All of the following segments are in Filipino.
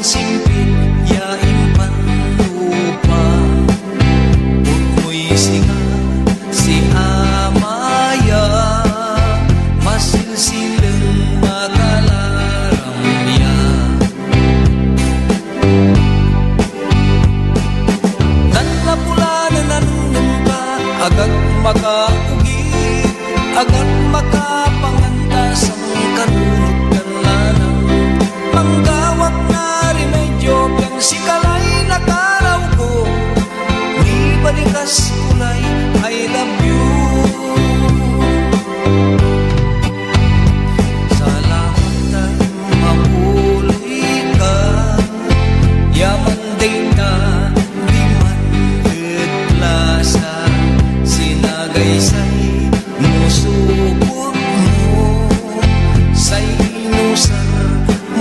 simpil yain panlupa Uko'y singa si Amaya Masilsilang makalaramya Nanlapula na nanunumpa Agad makaugi Agad makapanganta sa kanunod kanlanang Manggawak na remedyo Yang si kalay nakaraw ko Ni balikas kulay I love you Salamat tayo maulay ka Yaman day na di man gedlasa Sinagaysay musubok mo Sa inusa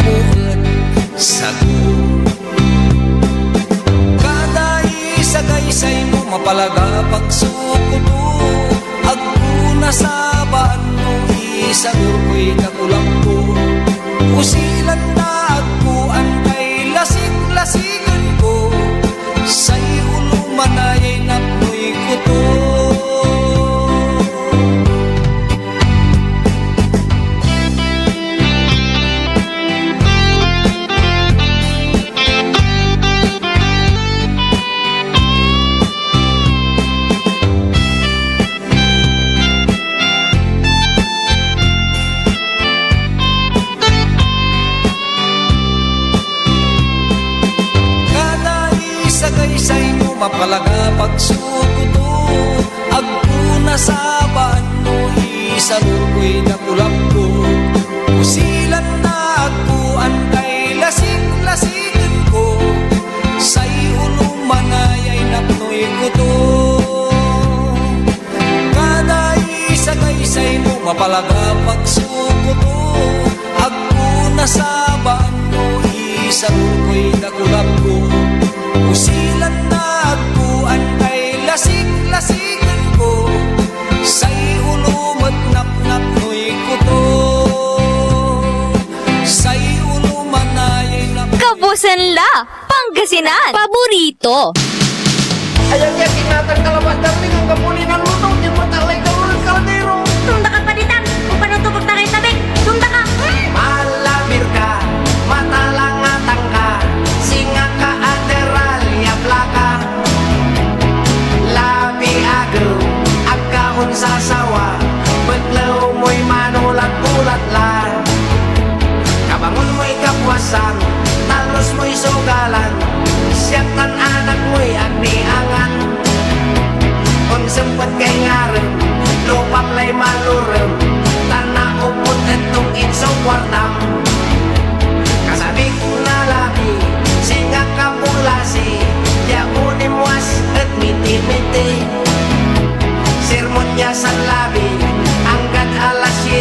mo at sagot Kada isagaysay mo mapalaga pagsukuto Agpuna sa baan mo isagur ko'y kakulang ko Usilan na agpuan kay lasik-lasigan ko Sa'y ulumanayay napoy kuto Isay mo mapalaga pagsukuto Agpuna sa baan mo Isalur ko'y nakulap ko Usilan na agpuan kay lasik-lasigan ko Sa'y ulumanayay napnoy kuto Kada isagaysay mo mapalaga pagsukuto Agpuna sa baan mo Isalur ko'y nakulap ko Usilan na agpuan kay lasik-lasigan ko Sa'y ulumot nap-nap no'y kuto Sa'y ulumanayay nap Kabusan la, Pangasinan, paborito. Ayaw niya kinatang kalabat dating ang kapunin ng luto Di matalay ka ulit kaldero Tunda ka panitan, kung panutubog na kay tabing, tunda ka! Malabir ka, matalangatang ka Singa ka ateral, yapla ka Labi agaw, agkaon sa sawa Baglaw mo'y manulat-ulat la Kabangon mo'y kapwasan, talos mo'y sugalan Siyatan anak mo'y agniangan Unsempet kay ngarem, lupaplay malurem Tanah upot etong insong kwartam Kasabi ko na lagi, singa kapulasi Yakunin was at miti-miti Sirmon niya sa labi, hanggat alas 7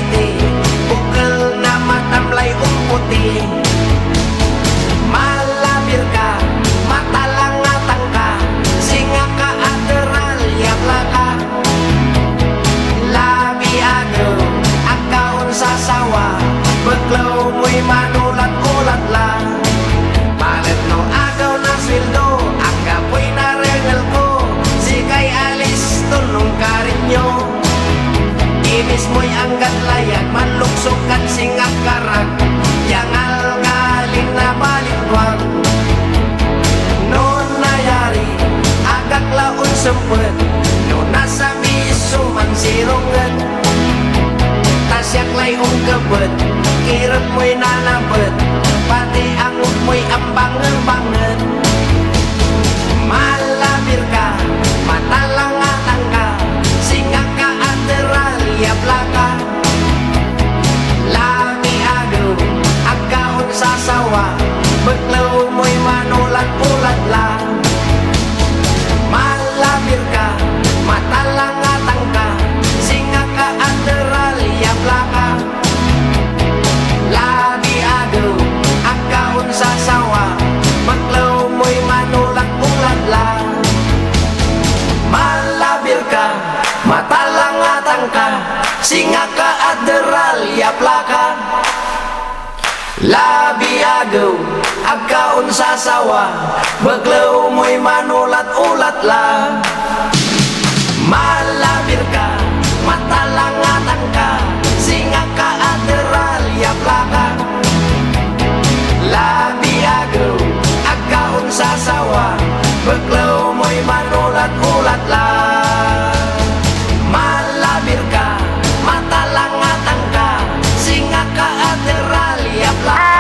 Bukal na matamlay umputi Malabir ka, matalangatang ka Singa ka ateral, yapla ka Labi agaw, agkaon sa sawa Baglaw mo'y manulat-ulat lang Palit no agaw na sweldo Ang kapoy na regal ko Sikay alis, tunong karinyo Imis mo'y anggat layag Manluksok kan singak karag Yangal ngalin na balitwag Noon nayari, agak laon sempet Noon nasa biso man sirungan Tasyak lay kebet Kirot mo'y nanabet Pati angot mo'y ambang-ambangan Malabir ka, matalangatang ka Singa ka ateral, yapla ka Lami agaw, agkaon sa sawa Baglaw mo'y manulat-ulat la Malabir ka, matalangatang ka Singa ka ateral, yapla ka Labi agaw, agkaon sa sawa Baglaw mo'y manulat-ulat la Malabir ka, matalangatang ka Singa ka ateral, yapla ka Labi agaw, agkaon sa sawa Baglaw mo'y manulat-ulat lang Malabir ka, matalangatan ka Singa ka ateral, yapla ka Labi agaw, agkaon sa sawa Baglaw mo'y manulat-ulat lang Malabir ka, matalangatan ka Singa ka ateral, yapla ka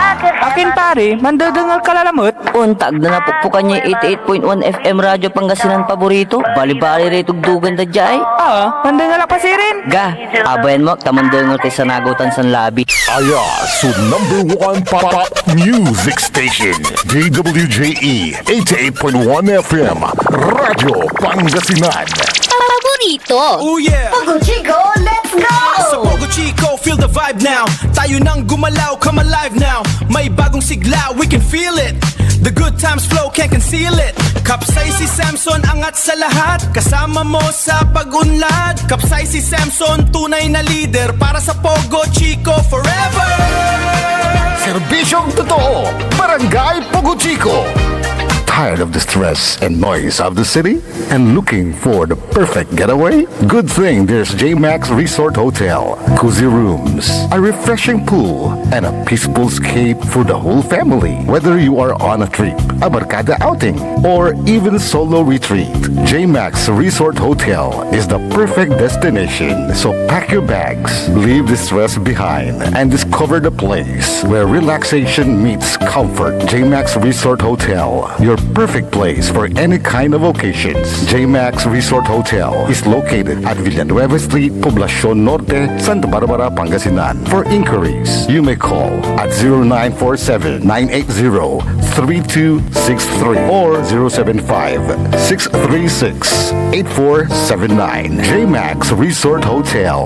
Akin pare, mandadangal ka lalamot. Untag na napukpukan niya 88.1 FM Radyo Pangasinan paborito. Bali-bali rito dugan da jay. Mandangal pa si rin. Ga, abayan mo, tamandangal kay sa nagutan sa labi. Ayasu #1 pop music station DWJE 88.1 FM Radyo Pangasinan. Paborito. Oh yeah! Pogo Chico, let's go! Sa Pogo Chico, feel the vibe now. Tayo nang gumalaw, come alive now. May bagong sigla, we can feel it. The good times flow, can't conceal it. Kapsay si Samson, angat sa lahat. Kasama mo sa pag-unlad. Kapsay si Samson, tunay na leader. Para sa Pogo Chico, forever! Serbisyong totoo, Barangay Pogo Chico. Tired of the stress and noise of the city? And looking for the perfect getaway? Good thing there's J-Max Resort Hotel. Cozy rooms, a refreshing pool, and a peaceful escape for the whole family. Whether you are on a trip, a barkada outing, or even solo retreat, J-Max Resort Hotel is the perfect destination. So pack your bags, leave the stress behind, and discover the place where relaxation meets comfort. J-Max Resort Hotel, your perfect place for any kind of occasions. J-Max Resort Hotel is located at Villanueva Street, Poblacion Norte, Santa Barbara, Pangasinan. For inquiries, you may call at 0947-980-3263 or 075-636-8479. J-Max Resort Hotel.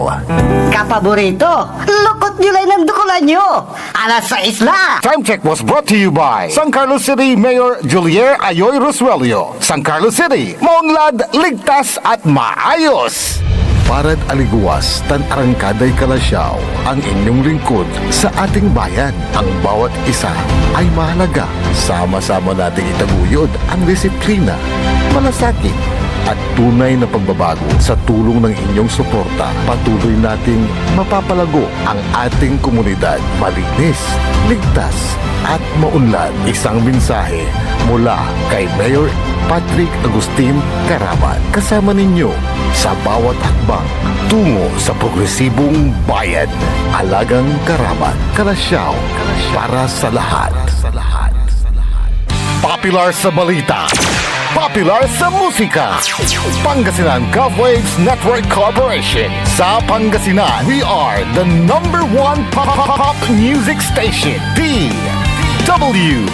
Kapaborito, lukot nyo lang ng dukulan nyo. Alas 6 na. Time check was brought to you by San Carlos City Mayor Julier Ayoy Rosuelio. San Carlos City, maunlad, ligtas at maayos. Parad aliguas, tan arangkaday kalasyaw, ang inyong lingkod sa ating bayan. Ang bawat isa ay mahalaga. Sama-sama nating itaguyod ang disiplina, malasakit, at tunay na pagbabago. Sa tulong ng inyong suporta, patuloy nating mapapalago ang ating komunidad. Malinis, ligtas, at maunlad. Isang mensahe mula kay Mayor Patrick Agustin Caraman. Kasama ninyo sa bawat hakbang tungo sa progresibong bayan. Alagang Caraman, Kalasyaw, para sa lahat. Popular sa balita, popular sa musika. Pangasinan Golfwaves Network Corporation. Sa Pangasinan, we are the #1 pop music station. DWJE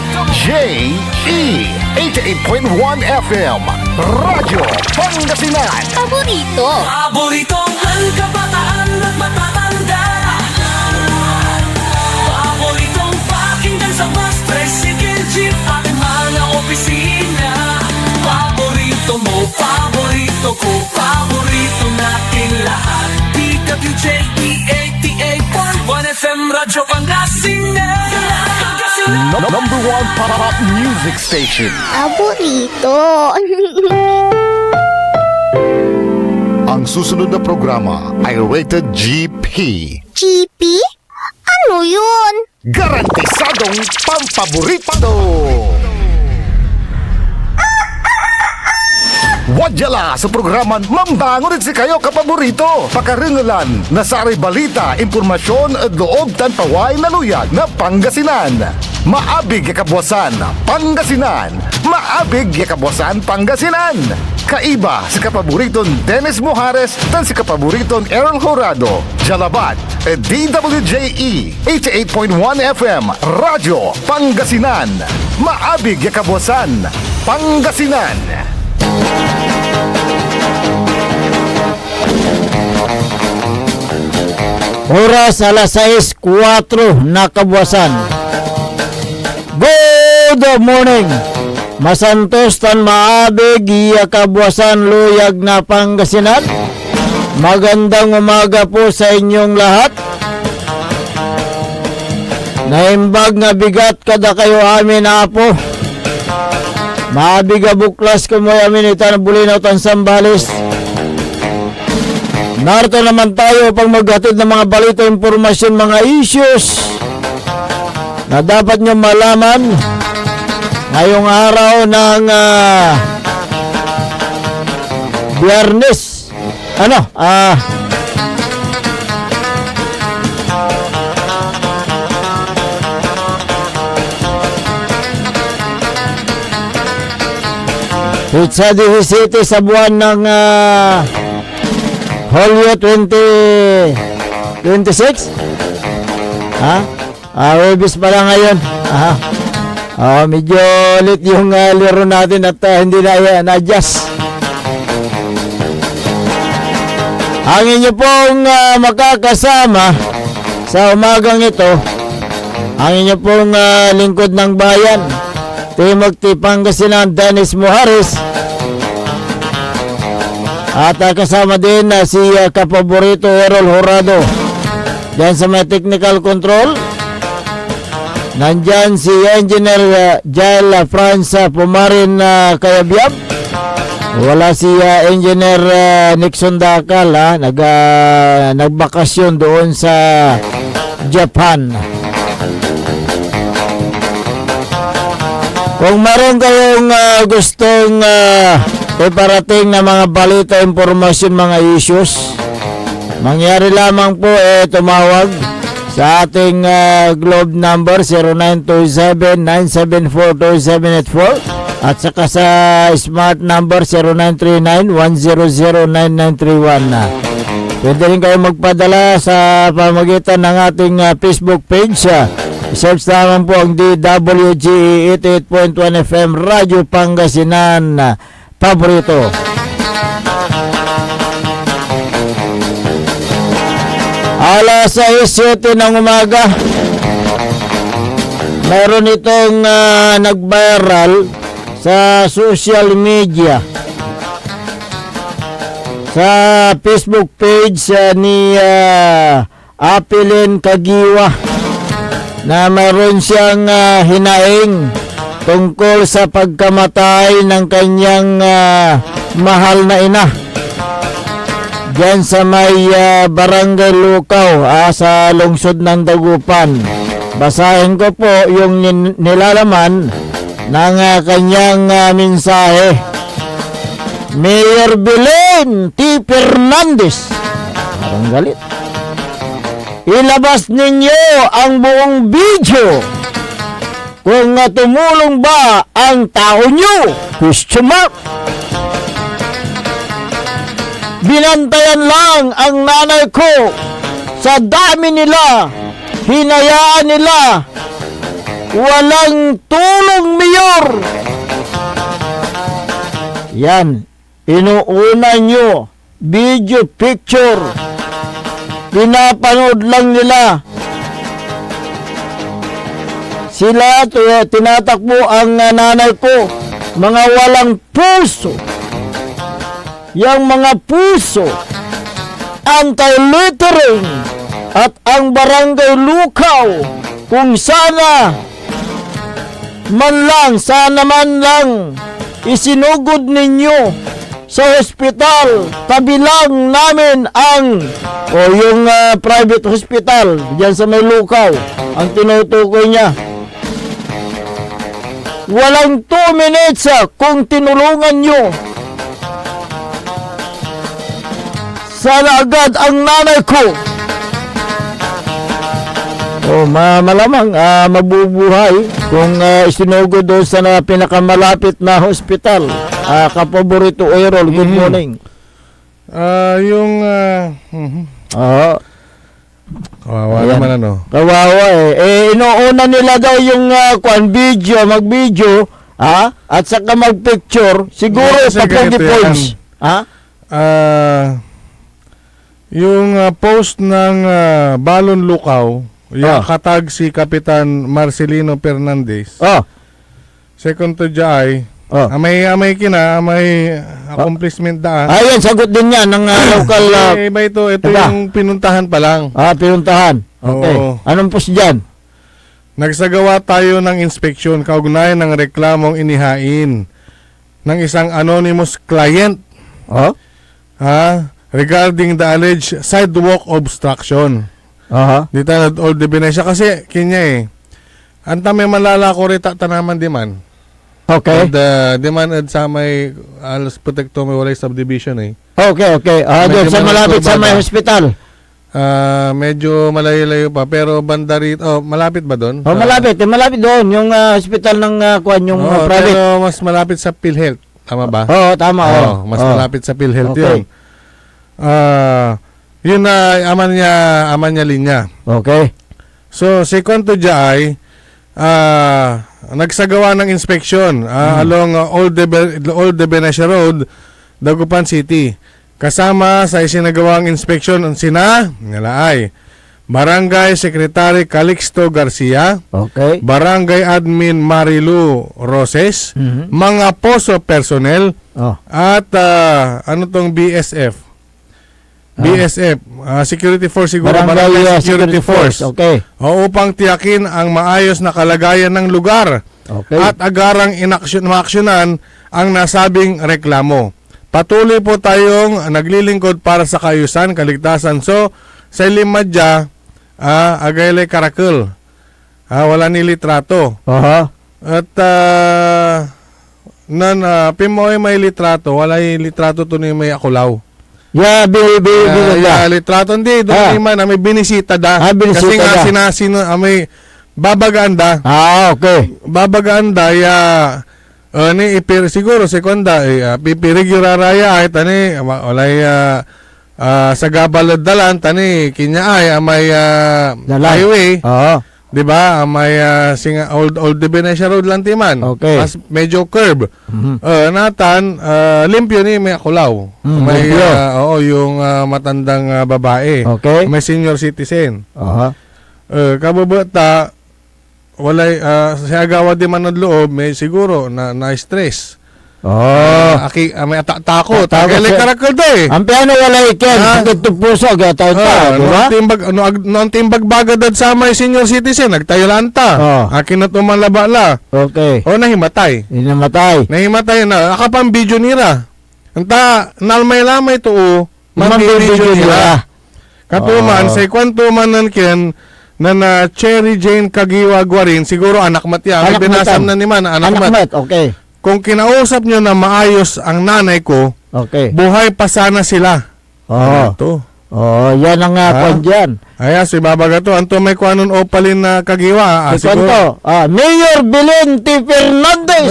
88.1 FM Radyo Pangasinan. Paborito. Paboritong ang kabataan at matatanda. Paboritong pakinggan sa bus, tricycle, jeep at mga opisina. Paborito mo, paborito ko, paborito natin lahat. DWJE 88.1 FM Radyo Pangasinan. #1 pop music station. Paborito. Ang susunod na programa ay rated GP. GP? Ano yun? Garantisadong pampaborito! Wadyala sa programan Mambangon si kayo kapaborito. Pakaringalan na sari balita, impormasyon at loob tanpaway na luyag na Pangasinan. Maabig yakabwasan Pangasinan. Maabig yakabwasan Pangasinan. Kaiba si kapaboriton Dennis Mojares tan si kapaboriton Errol Horado. Jalabat DWJE 88.1 FM Radyo Pangasinan. Maabig yakabwasan Pangasinan. Oras alas 6:04 na kabuwasan. Good morning. Masantos tan maabig iya kabuwasan luyag na Pangasinan. Magandang umaga po sa inyong lahat. Naimbag nga bigat kada kayo amin apo. Maabiga buklas ko mo amin itan bulinaw tan Sambales. Narito naman tayo pang maghatid ng mga balita, impormasyon, mga issues na dapat nyo malaman ngayong araw ng Biyernes. Pizza 17 sa buwan ng Hulyo 2026. Webis pa lang ngayon. Medyo ulit yung laro natin at hindi na-adjust. Ang inyo pong makakasama sa umagang ito, ang inyo pong lingkod ng bayan, Timog Pangasinan, Dennis Muhares. At kasama din si kapaborito Errol Horado. Diyan sa may technical control, nandyan si Engineer Jael Franza Pumarin Kayabyab. Wala si Engineer Nixon Dakal, nagbakasyon doon sa Japan. Kung meron kayong gustong iparating na mga balita, impormasyon, mga issues, mangyari lamang po tumawag sa ating globe number 0927-974-2784 at saka sa smart number 0939-100-9931. Pwede rin kayo magpadala sa pamagitan ng ating Facebook page. Search naman po ang DWG 88.1 FM Radyo Pangasinan Paborito. Alas 6:07 ng umaga, meron itong nag-viral sa social media, sa Facebook page ni Apilin Kagiwa, na mayroon siyang hinaing tungkol sa pagkamatay ng kanyang mahal na ina diyan sa may Barangay Lukaw sa lungsod ng Dagupan. Basahin ko po yung nilalaman ng kanyang mensahe. Mayor Belen T. Fernandez, parang galit, ilabas ninyo ang buong video kung tumulong ba ang tao nyo? Question mark. Binantayan lang ang nanay ko. Sa dami nila, hinayaan nila. Walang tulong, Mayor. Yan, inuuna nyo. Video, picture. Pinapanood lang nila. Sila, tinatakbo ang nanay ko. Mga walang puso. Yang mga puso, anti-littering, at ang Barangay Lukaw, kung sana man lang isinugod ninyo sa hospital, tabilang namin ang yung private hospital diyan sa may Lukaw, ang tinutukoy niya. Walang 2 minutes kung tinulungan nyo. Sana agad ang nanay ko. Malamang mabubuhay kung isinugod doon sa pinakamalapit na hospital. Kapaborito Errol, good morning. Kawawa naman Kawawa inuuna nila daw yung video, mag-video, at saka mag-picture. Siguro papogi points. Yung post ng Balon Lukaw, yung katag si Kapitan Marcelino Fernandez. Second to Jai, amay accomplishment daan. Ayan, sagot din niya ng local. Ito yung pinuntahan pa lang. Pinuntahan. Okay. Oo. Anong post dyan? nagsagawa tayo ng inspeksyon kaugnay ng reklamong inihain ng isang anonymous client regarding the alleged sidewalk obstruction. Dito na all the Venecia kasi kanya anta may malala ko rita tanaman di man. Okay. Di man sa may alas protekto may walay subdivision Okay. Doon sa malapit sa may hospital. Medyo malayo-layo pa pero banda rito, malapit ba doon? Malapit doon yung hospital ng kuan yung private. Pero mas malapit sa PhilHealth, tama ba? Tama. Mas malapit sa PhilHealth Okay. 'yun. Yun na aman niya linya. Okay. So si Konto Jai nagsagawa ng inspeksyon along Old de Venecia Road, Dagupan City. Kasama sa isinagawang inspeksyon nalaay Barangay Secretary Calixto Garcia, Okay. Barangay Admin Marilu Roses, mga POSO personnel, at ano tong BSF? Security Force siguro, Barangay Security Force. Okay. Upang tiyakin ang maayos na kalagayan ng lugar at agarang maaksyonan ang nasabing reklamo. Patuloy po tayong naglilingkod para sa kaayusan, kaligtasan. So, sa Limadya, Agayle Karakul. Wala ni litrato. At Pimoy may litrato, wala yung litrato to ni may akulaw. Litrato hindi, doon man may binisita da. Kasi nga may babagaan da. Okay. Babagaan da ni siguro sekonda pipireguraraya ay tani walay sa gabalod dalan tani kinya ay may highway. Di ba? May old de Venecia Road lang timan. Okay. Mas medyo curve. Natan limpyo ni may akulaw. May yung matandang babae. Okay. May senior citizen. Kababata walay sa agawa di man ng loob may siguro na stress. May takot. Tagay karakol do Ang piano wala iken, sakit to puso gata ta, di ba? Noong timbag bagadad sa may senior citizen nagtayo lang ta. Akin na tumalaba la. Okay. Nahimatay. Nahimatay na akapang video nira. Anta nalmay-lamay to video nira. Katuman sa kwanto man nan ken na Cherry Jane Kagiwa Guarin, siguro anak matya. May binasam na ni man, anak mat. Okay. Kung kinausap nyo na maayos ang nanay ko, buhay pa sana sila. Yan ang kwan dyan. Si Babaga to. Anto may kwanon opalin na Kagiwa. Siguro. Mayor Belen T. Fernandez,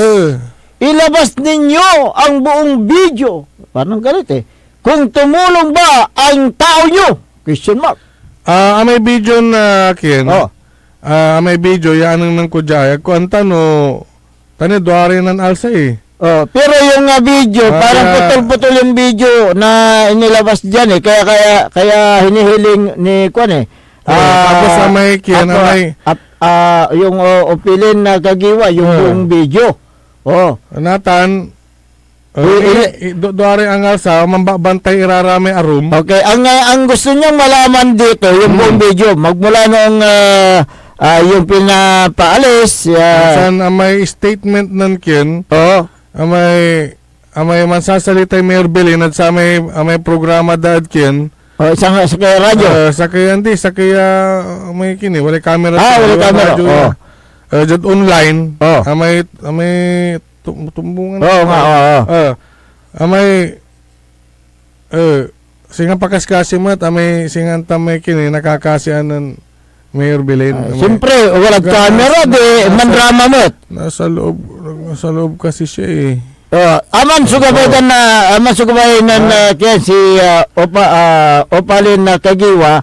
ilabas ninyo ang buong video. Parang galit Kung tumulong ba ang tao nyo? Question mark. May video na kin. May video yan nang kudya. Kung tano duwari ng alsa pero yung video, parang putol-putol yung video na inilabas dyan kaya hinihiling ni Kwan tapos may kin yung opilin na Kagiwa, yung buong video. Natan duwari ang alsa, mambabantay irarami arum. Okay, ang gusto niyang malaman dito, yung buong video, magmula nung yung pinapaalis. Saan may statement ng kin, may mansasalita yung Mayor Belin at sa may programa dad kin. Sa kaya radyo? Sa kaya may kini, wala camera. Wala camera. Jud online. May tumbungan. Singa pakaskasimat, singa tamay kini nakakasian ng Mayor Belen. Siyempre, walang camera, mandrama mo. Nasa loob kasi siya Aman sugabayan na kaya si Opalin na Kagiwa,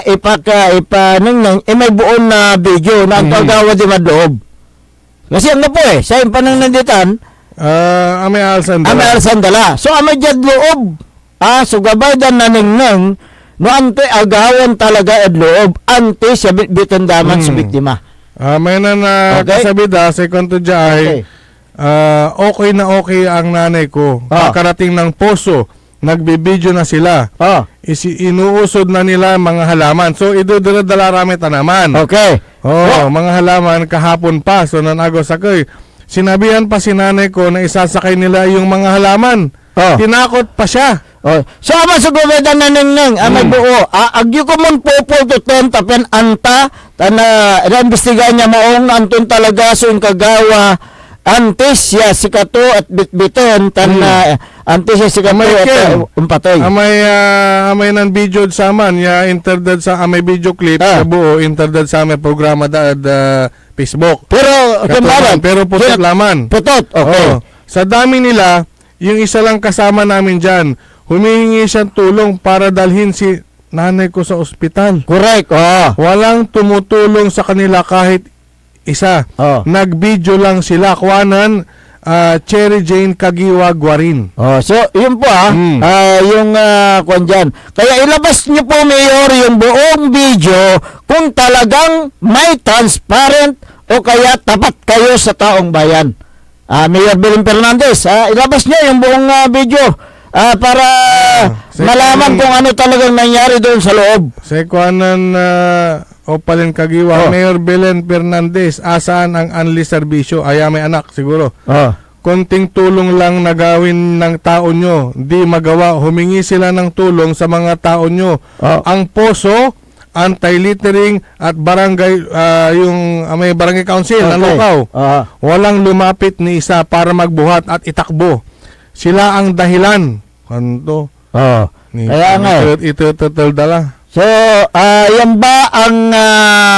ipanang may buon na video na ang paggawa di madoob. Kasi ano po sa impanang nanditan, amay alsan dala. So amay dyan loob. Sugabayan na ningnang, no ante agawan talaga at loob, ante siya bitan daman sa biktima. May na kasabida, second to Jai, okay na okay ang nanay ko. Kakarating ng poso nagbibideo na sila. Oh, Inuusod na nila mga halaman. So, idudala rami tanaman. okay. Oh, mga halaman kahapon pa. So, nanagos ako. Sinabihan pa si nanay ko na isasakay nila yung mga halaman. Oh. Tinakot pa siya. Oh, so ama sa gobeda na neng may buo. Agyo ko mon popol to ten tapen anta tana imbestigahan niya maong anton talaga so yung kagawa antes siya sikato at bitbiton tana antes siya sikato Amay at ken. umpatoy. Amay nan video sa man ya interdad sa amay video clip sa buo interdad sa amay programa da Facebook. Pero Katuman, pero putot laman. Putot. Okay. Oo. Sa dami nila, yung isa lang kasama namin dyan, humihingi siyang tulong para dalhin si nanay ko sa ospital. Correct. Oh. Walang tumutulong sa kanila kahit isa. Oh. Nag-video lang sila. Kuwanan, Cherry Jane Kagiwa Guarin. Oh, so yun po yung kwan dyan. Kaya ilabas niyo po Mayor yung buong video kung talagang may transparent o kaya tapat kayo sa taong bayan. Mayor Belen Fernandez, ilabas niyo yung buong video para malaman kung ano talagang nangyari doon sa loob. Sa kuwanan, Opalin Kagiwa, Mayor Belen Fernandez, asaan ang anli serbisyo? Ay, may anak siguro. Konting tulong lang na gawin ng tao nyo, di magawa. Humingi sila ng tulong sa mga tao nyo. Ang poso, anti-littering at barangay, may barangay council na lukaw. Walang lumapit ni isa para magbuhat at itakbo. Sila ang dahilan. Kanto. Kaya nga. Ito dala. So, yan ba ang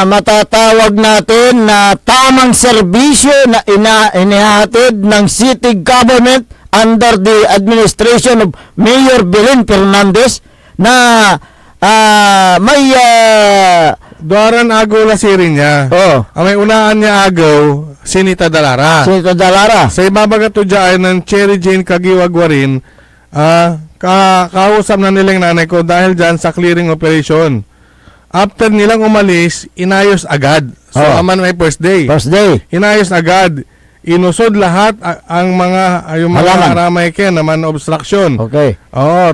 matatawag natin na tamang serbisyo na inihatid ng city government under the administration of Mayor Belen Fernandez na may Duaran agaw la sirin niya. May unaan niya agaw, Sinita Dalara. Sinita Dalara. Sa ibabaga to dyan ng Cherry Jane Kagiwagwarin, kausap na nilang nanay ko dahil dyan sa clearing operation. After nilang umalis, inayos agad. So, aman may first day. First day. Inayos agad. Inusod lahat ang yung mga aramay ken naman obstruction. Okay.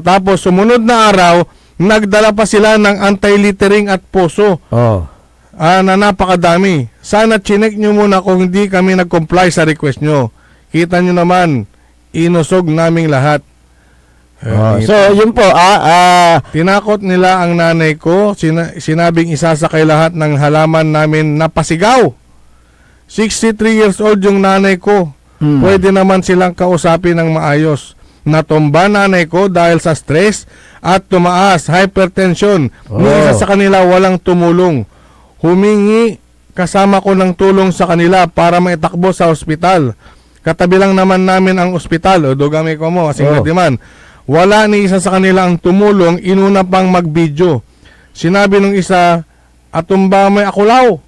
Tapos sumunod na araw, nagdala pa sila ng anti-littering at poso. Na napakadami. Sana chinek nyo muna kung hindi kami nag-comply sa request nyo. Kita nyo naman, inusog naming lahat. So, yun po, tinakot nila ang nanay ko, sinabing isasakay lahat ng halaman namin na pasigaw. 63 years old yung nanay ko. Pwede naman silang kausapin ng maayos. Natumba nanay ko dahil sa stress at tumaas, hypertension. Ni isa sa kanila walang tumulong. Humingi kasama ko ng tulong sa kanila para maitakbo sa ospital. Katabi lang naman namin ang ospital. O dogami ko mo, asing man. Wala ni isa sa kanila ang tumulong, inuna pang mag-video. Sinabi nung isa, atumba may akulaw.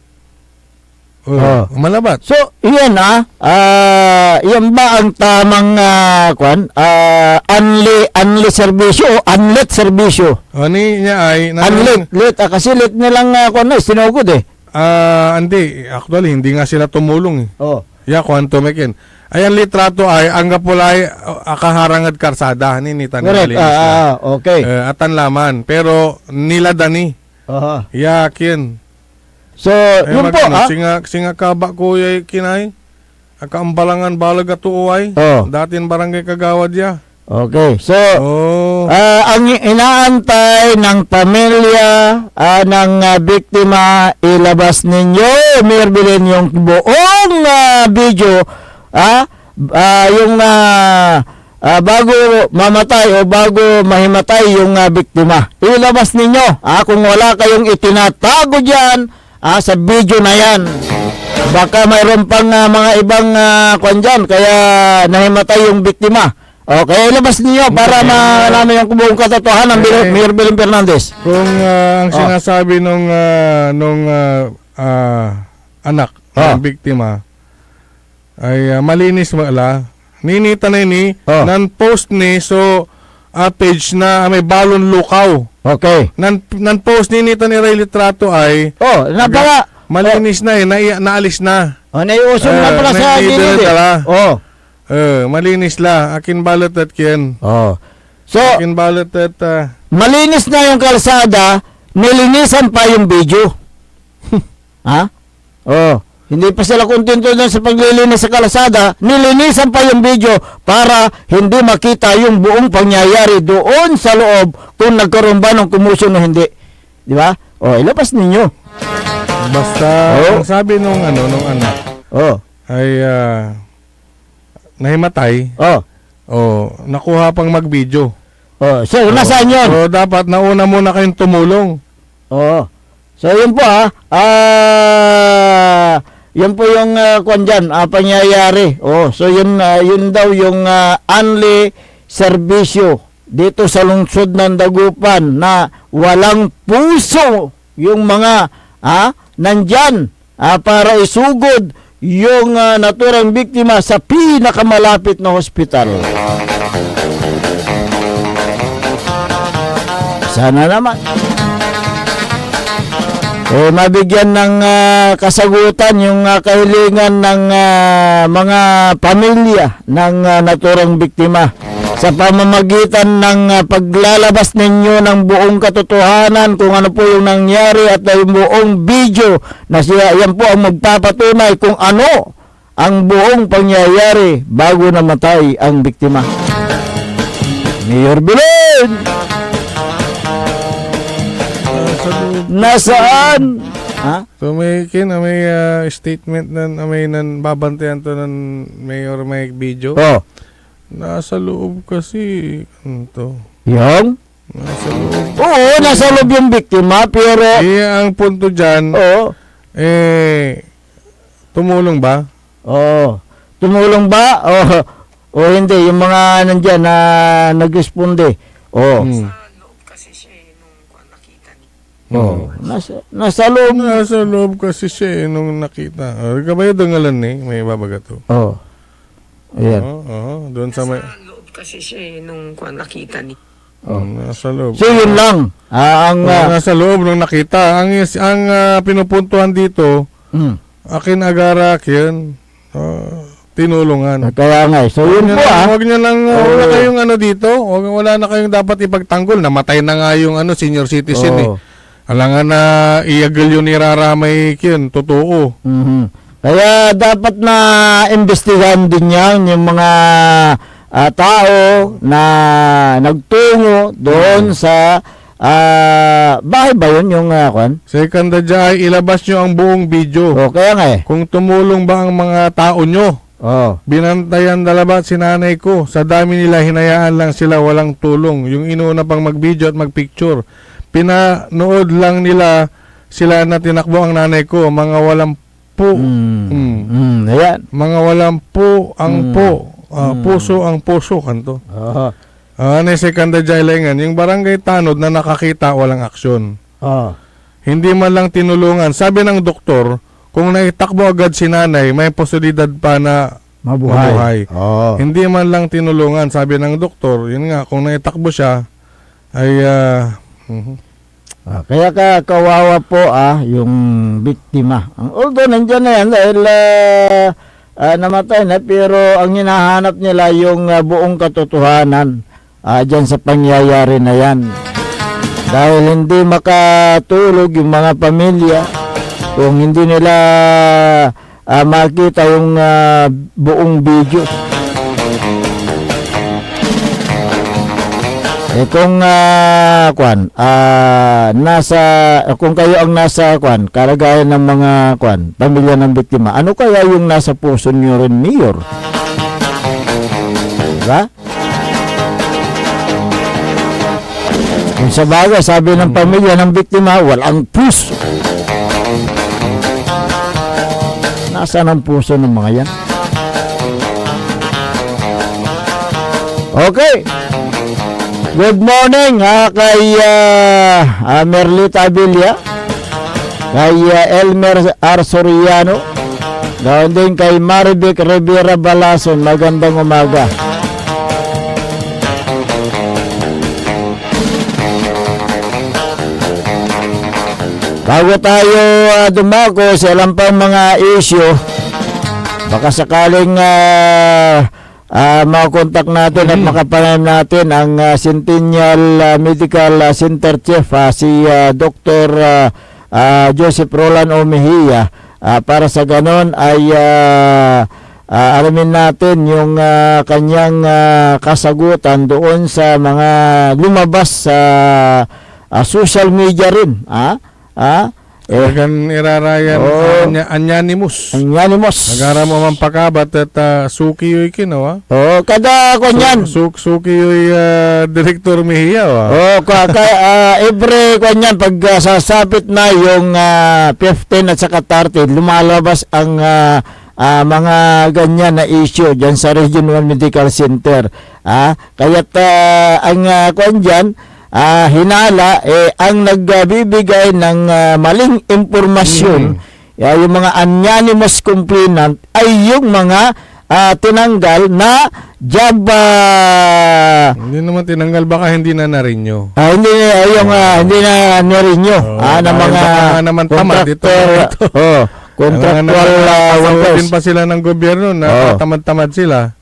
Malabat. So, iyan yan ba ang tamang unlit serbisyo o unlit serbisyo? Ni niya ay unlit, kasi lit nilang sinugod eh. Hindi, actually hindi nga sila tumulong. Kwanto mekin. Ayan litrato ay ang gapulay akaharangad karsada ni Correct. Okay. Atan laman pero nila dani. Yakin. So, yun po, Singa kaba ko yay kinay. Akaambalangan balag atuuay. Datin barangay Kagawad ya. Okay. So, ang inaantay ng pamilya ng biktima, ilabas ninyo, Mayor Belen, yung buong video, yung bago mamatay o bago mahimatay yung biktima. Ilabas ninyo. Kung wala kayong itinatago dyan, sa video na yan. Baka mayroon pang mga ibang dyan, kaya nahimatay yung biktima. Okay, ilabas niyo para malaman yung buong katotohanan ng Mayor Belen Fernandez. Kung ang sinasabi nung anak ng biktima ay malinis wala, ninita na ni nan post ni so page na may balon lukaw. Okay. Nan post ni nito ni Ray Litrato ay napaka malinis na naalis na. Naiusong na pala sa gilid. malinis la akin balot at kiyan. So, Akin balot at malinis na yung kalsada, nilinisan pa yung video. Ha? Oh, hindi pa sila kontento doon sa paglilinis sa kalsada, nilinisan pa yung video para hindi makita yung buong pangyayari doon sa loob kung nagkaroon ba ng commotion o hindi. Di ba? Oh, ilabas ninyo. basta Oh. ang sabi nung anak Oh, ay nahimatay. oh, Nakuha pang mag-video. oh. So, nasaan yun? So dapat nauna muna kayong tumulong. Oo. So, yun po yun po yung kwan dyan, pangyayari. So yun daw yung only serbisyo dito sa lungsod ng Dagupan na walang puso yung mga nandyan para isugod yung naturang biktima sa pinakamalapit na hospital. Sana naman mabigyan ng kasagutan yung kahilingan ng mga pamilya ng naturang biktima sa pamamagitan ng paglalabas ninyo ng buong katotohanan kung ano po yung nangyari at yung buong video na yan po ang magpapatunay kung ano ang buong pangyayari bago namatay ang biktima. Mayor Bilin! Nasaan? So may statement may babantayan to ng mayor may video. Nasa loob kasi ito. Yung? Nasa loob. Oo, nasa loob yung biktima pero Ang punto diyan tumulong ba? Tumulong ba? O hindi yung mga nandiyan na nagresponde. Nasa loob. Nasa loob kasi siya nung nakita. Kabayo dangalan may babagato. Ayan. Doon sa may loob kasi siya nung nakita ni. nasa loob. So yun lang. Nasa loob nung nakita. Ang pinupuntuhan dito, akin agarak yun. Tinulungan. Kaya nga. So yun po Huwag niyo lang wala kayong dito. Wala na kayong dapat ipagtanggol. Namatay na nga yung senior citizen Alangan na iagal yun iraramay yun. Totoo. Kaya dapat na investigahan din yan yung mga tao na nagtungo doon sa bahay ba yun yung kwan? Second ay ilabas nyo ang buong video. Kaya nga Kung tumulong ba ang mga tao nyo. Binantayan dalabat si nanay ko. Sa dami nila hinayaan lang sila walang tulong. Yung inuna pang mag-video at mag-picture. Pinanood lang nila sila na tinakbo ang nanay ko. Mga walang po. Ayan. Mga walang po ang po. Puso ang puso kanto. Second jailengan. Yung barangay tanod na nakakita walang aksyon. Hindi man lang tinulungan. Sabi ng doktor, kung naitakbo agad si nanay, may posibilidad pa na mabuhay. Hindi man lang tinulungan. Sabi ng doktor, yun nga, kung naitakbo siya, ay kaya kawawa po yung biktima. Although nandiyan na yan dahil namatay na pero ang hinahanap nila yung buong katotohanan dyan sa pangyayari na yan. Dahil hindi makatulog yung mga pamilya kung hindi nila makita yung buong video. Kung kung kayo ang nasa kalagayan ng mga pamilya ng biktima, ano kaya yung nasa puso niyo rin, Mayor? Diba? Kung sa bagay, sabi ng pamilya ng biktima, walang puso. Nasaan ang puso ng mga yan? Okay. Good morning kay Merlita Abilia, kay Elmer Arsoriano, gawin din kay Marivic Rivera Balason. Magandang umaga. Bago tayo dumako sa ilang pang mga issue, baka sakaling makakontak natin at makapanayam natin ang Centennial Medical Center Chief, si Dr. Joseph Roland O. Mejia, para sa ganon ay alamin natin yung kanyang kasagutan doon sa mga lumabas sa social media rin. Talagang irarayan Anyanimous. Nagara mo man pakabat at Suki yoy kinawa. Kada kanyan. Suki yoy Director Mejia wa. Every kanyan pag sasapit na yung 15 at saka 30, lumalabas ang mga ganyan na issue dyan sa Regional Medical Center. Kaya't ang kanyan, hinala ang nagbibigay ng maling impormasyon, yung mga anonymous complainant ay yung mga tinanggal na job. Hindi naman tinanggal, baka hindi na na-renew. Hindi na na-renew ng mga naman tamad contractual workers. Pa sila ng gobyerno na tamad-tamad sila.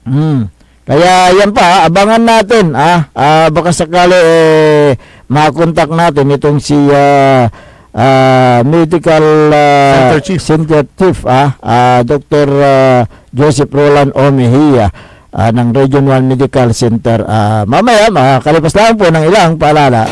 Kaya yan pa, abangan natin. Baka sakali makakontak natin itong si Medical Center Chief, Dr. Joseph Roland O. Mejia ng Regional Medical Center. Mamaya, makakalipas lang po ng ilang paalala.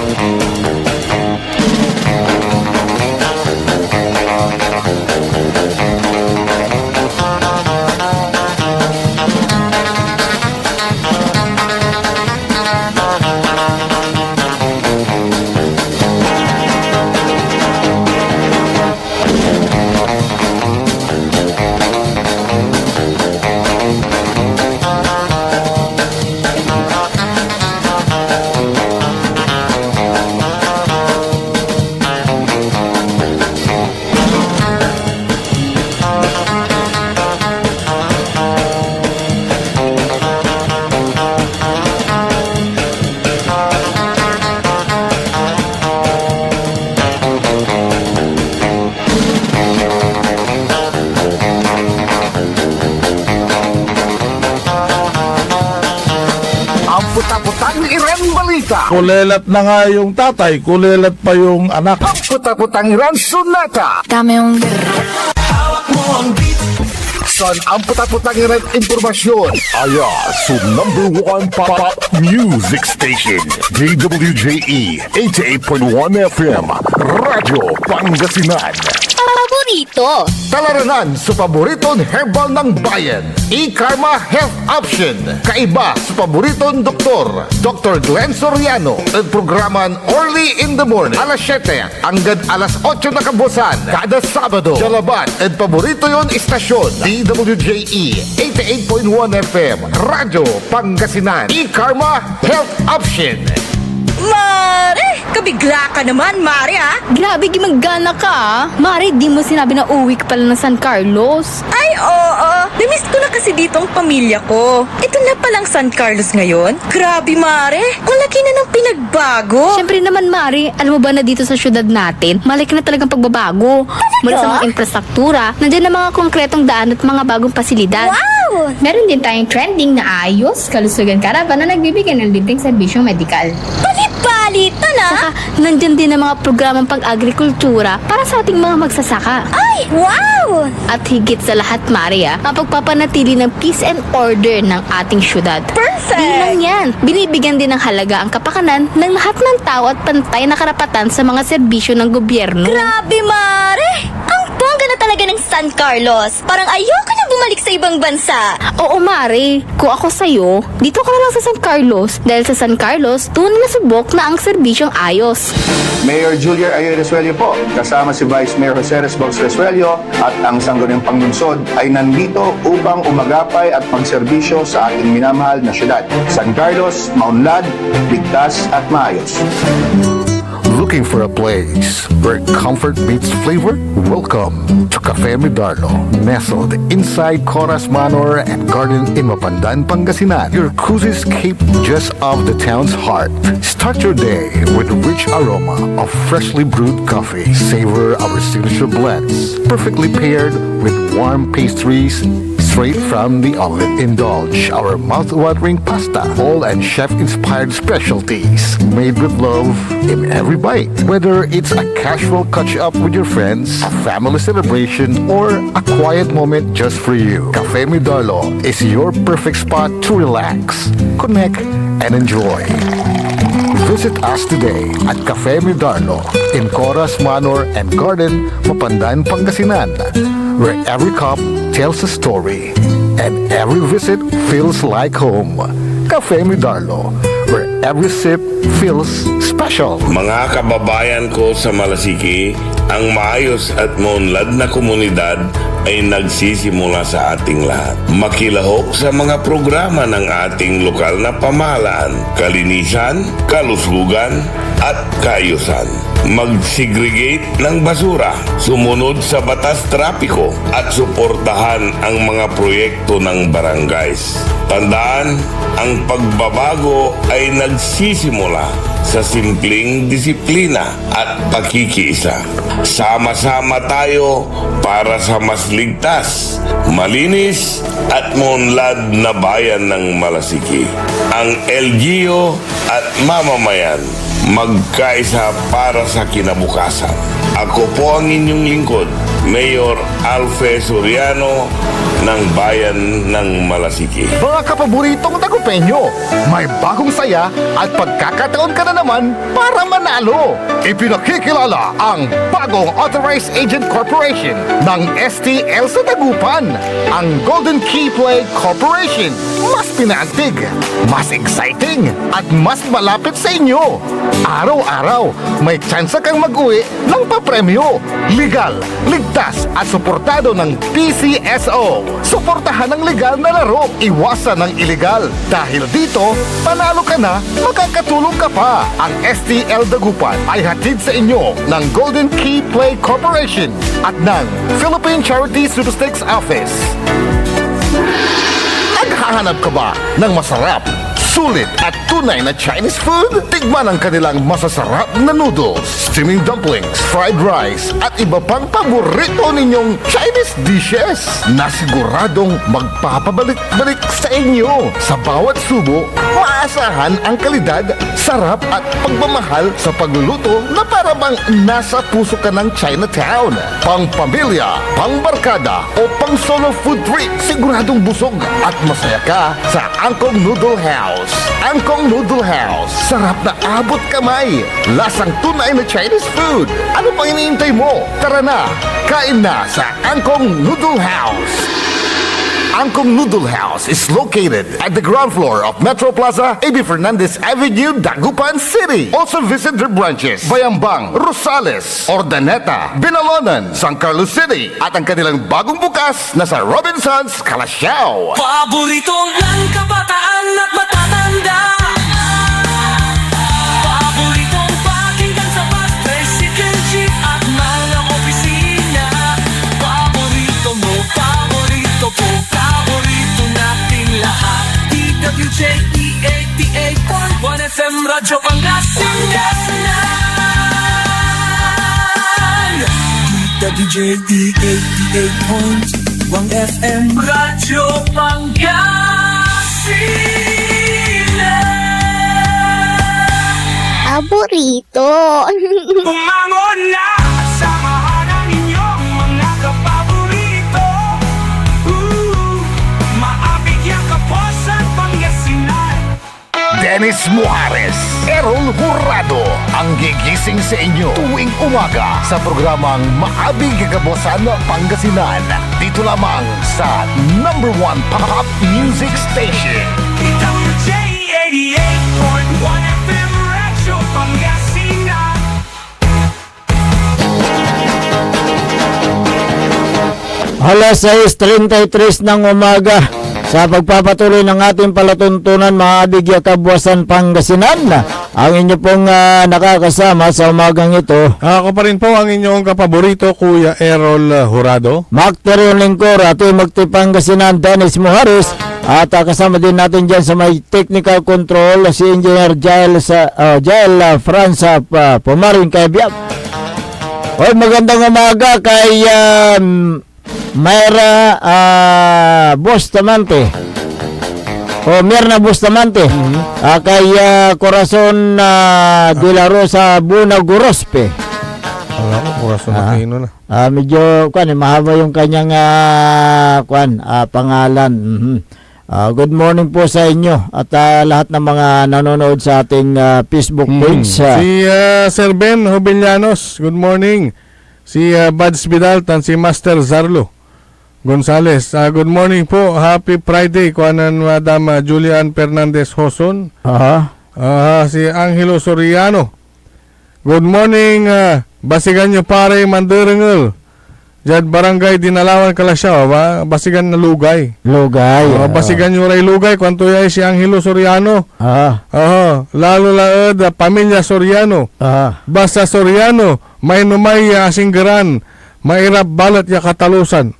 Kulelat na nga yung tatay, kulelat pa yung anak. Ang puta-putang Iran Sunata. Dami yung... San ang puta-putang Iran impormasyon? Aya, so #1 pop music station. DWJE 88.1 FM. Radyo Pangasinan. Paborito. Talaranan sa paboritong herbal ng bayan. E-Karma Health Option. Kaiba sa paboritong doktor, Dr. Glenn Soriano. At programan Early in the Morning. Alas 7 hanggang alas 8 na kabusan. Kada Sabado. Jalaban at paborito yon istasyon. DWJE 88.1 FM. Radyo Pangasinan. E-Karma Health Option. Mare! Kabigla ka naman, Mare, Grabe, gimagana ka, Mari, di mo sinabi na uwi ka pala ng San Carlos. Ay, oo. Namiss ko na kasi dito ang pamilya ko. Ito na palang San Carlos ngayon. Grabe, Mare. Ang laki na ng pinagbago. Siyempre naman, Mari, alam mo ba na dito sa syudad natin, malaki na talagang pagbabago. Mula sa mga infrastruktura, nandiyan na mga konkretong daan at mga bagong pasilidad. Wow! Meron din tayong trending na ayos, kalusugan karavan na nagbibigay ng libreng serbisyong medikal. Palit-palitan, Saka, nandyan din ang mga programang pag-agrikultura para sa ating mga magsasaka. Ay, wow! At higit sa lahat, Maria, ang pagpapanatili ng peace and order ng ating syudad. Perfect! Di lang yan, binibigyan din ng halaga ang kapakanan ng lahat ng tao at pantay na karapatan sa mga serbisyo ng gobyerno. Grabe, Mare! Ang bongga na talaga ng San Carlos. Parang ayoko na bumalik sa ibang bansa. Oo, Mari. Kung ako sa'yo, dito ka na lang sa San Carlos. Dahil sa San Carlos, tunay na subok na ang serbisyong ayos. Mayor Julier Ayoy Resuello po, kasama si Vice Mayor Jose Resbox Resuello at ang Sangguniang Panglungsod ay nandito upang umagapay at magserbisyo sa ating minamahal na syudad. San Carlos, maunlad, ligtas at maayos. Looking for a place where comfort meets flavor? Welcome to Cafe Medardo, nestled inside Coras Manor and Garden in Mapandan, Pangasinan. Your cozy escape just off the town's heart. Start your day with a rich aroma of freshly brewed coffee. Savor our signature blends, perfectly paired with warm pastries, straight from the oven. Indulge our mouth-watering pasta, all and chef-inspired specialties made with love in every bite. Whether it's a casual catch-up with your friends, a family celebration, or a quiet moment just for you, Cafe Midarlo is your perfect spot to relax, connect, and enjoy. Visit us today at Cafe Midarlo in Coras Manor and Garden, Mapandan, Pangasinan, where every cup tells a story and every visit feels like home. Cafe Midarlo, where every sip feels special. Mga kababayan ko sa Malasiki, ang maayos at maunlad na komunidad ay nagsisimula sa ating lahat. Makilahok sa mga programa ng ating lokal na pamahalaan, kalinisan, kalusugan, at kaayusan. Mag-segregate ng basura, sumunod sa batas trapiko, at suportahan ang mga proyekto ng barangays. Tandaan, ang pagbabago ay nagsisimula sa simpleng disiplina at pakikiisa. Sama-sama tayo para sa mas ligtas, malinis at maunlad na bayan ng Malasiki. Ang LGU at mamamayan magkaisa para sa kinabukasan. Ako po ang inyong lingkod, Mayor Alfe Soriano ng Bayan ng Malasiki. Mga kapaboritong tagupenyo, may bagong saya at pagkakataon ka na naman para manalo. Ipinakikilala ang bagong Authorized Agent Corporation ng STL sa Dagupan, ang Golden Key Play Corporation. Mas pinaantig, mas exciting, at mas malapit sa inyo. Araw-araw, may tsansa kang mag-uwi ng papremyo. Legal, ligtas at suportado ng PCSO. Suportahan ang legal na laro, iwasan ng illegal. Dahil dito, panalo ka na, makakatulong ka pa. Ang STL Dagupan ay hatid sa inyo ng Golden Key Play Corporation at ng Philippine Charity Statistics Office. Naghahanap ka ba ng masarap, sulit at tunay na Chinese food? Tikman ang kanilang masasarap na noodles, steaming dumplings, fried rice, at iba pang paborito ninyong Chinese dishes na siguradong magpapabalik-balik sa inyo. Sa bawat subo, maasahan ang kalidad, sarap at pagmamahal sa pagluluto na para bang nasa puso ka ng Chinatown. Pang pamilya, pang barkada o pang solo food trip, siguradong busog at masaya ka sa Angkong Noodle House. Angkong Noodle House. Sarap na abot kamay. Lasang tunay na Chinese food. Ano pang iniintay mo? Tara na, kain na sa Angkong Noodle House. Angkong Noodle House is located at the ground floor of Metro Plaza, A.B. Fernandez Avenue, Dagupan City. Also visit their branches, Bayambang, Rosales, Ordaneta, Binalonan, San Carlos City, at ang kanilang bagong bukas na sa Robinsons, Calasiao. Paborito ng kabataan at matatanda. Paboritong pakinggan sa bus, tricycle, jeep at mga opisina. Paborito mo, paborito ko, paborito nating lahat. DWJE 88.1 FM Radyo Pangasinan. DWJE 88.1 FM Radyo Pangasinan. Paborito. Bumangon na! Samahan ang inyong mga kapaborito. Maabigyan ka po sa Pangasinan. Dennis Muares, Errol Jurado, ang gigising sa inyo tuwing umaga sa programang Maabig Kagabosan Pangasinan. Dito lamang sa #1 Pop Music Station. DWJ 88.1 FM Radyo Pangasinan. Alas 6:33 ng umaga sa pagpapatuloy ng ating palatuntunan, Maabig Kabuasan Pangasinan. Ang inyo pong nakakasama sa umagang ito. Ako pa rin po ang inyong kapaborito, Kuya Errol Jurado. Makterion Lingkor, Ate Magti Pangasinan, Dennis Muhares. At kasama din natin dyan sa may technical control si Engineer Jael Franz Pumaring Kaibiak. Magandang umaga kay Mayra Bustamante. O Mirna Bustamante. Kay Corazon de la Rosa Bunagurospe. Wala ko, Corazon Aquino na. Medyo mahaba yung kanyang pangalan. Good morning po sa inyo at lahat ng mga nanonood sa ating Facebook page. Si Sir Ben Hobillanos, good morning. Si Buds Bidaltan, si Master Zarlo Gonzales, good morning po. Happy Friday, kuanan Madam Julian Fernandez Hoson. Si Angelo Soriano. Good morning, basigan nyo pare Mandarangel. Diyan barangay Dinalawan Kalasyaw, basigan na Lugay. Lugay. Basigan nyo ray Lugay, kwanto yay si Angelo Soriano. Lalo laod, pamilya Soriano. Basta Soriano, may numay asinggaran, mairap balat ya katalusan.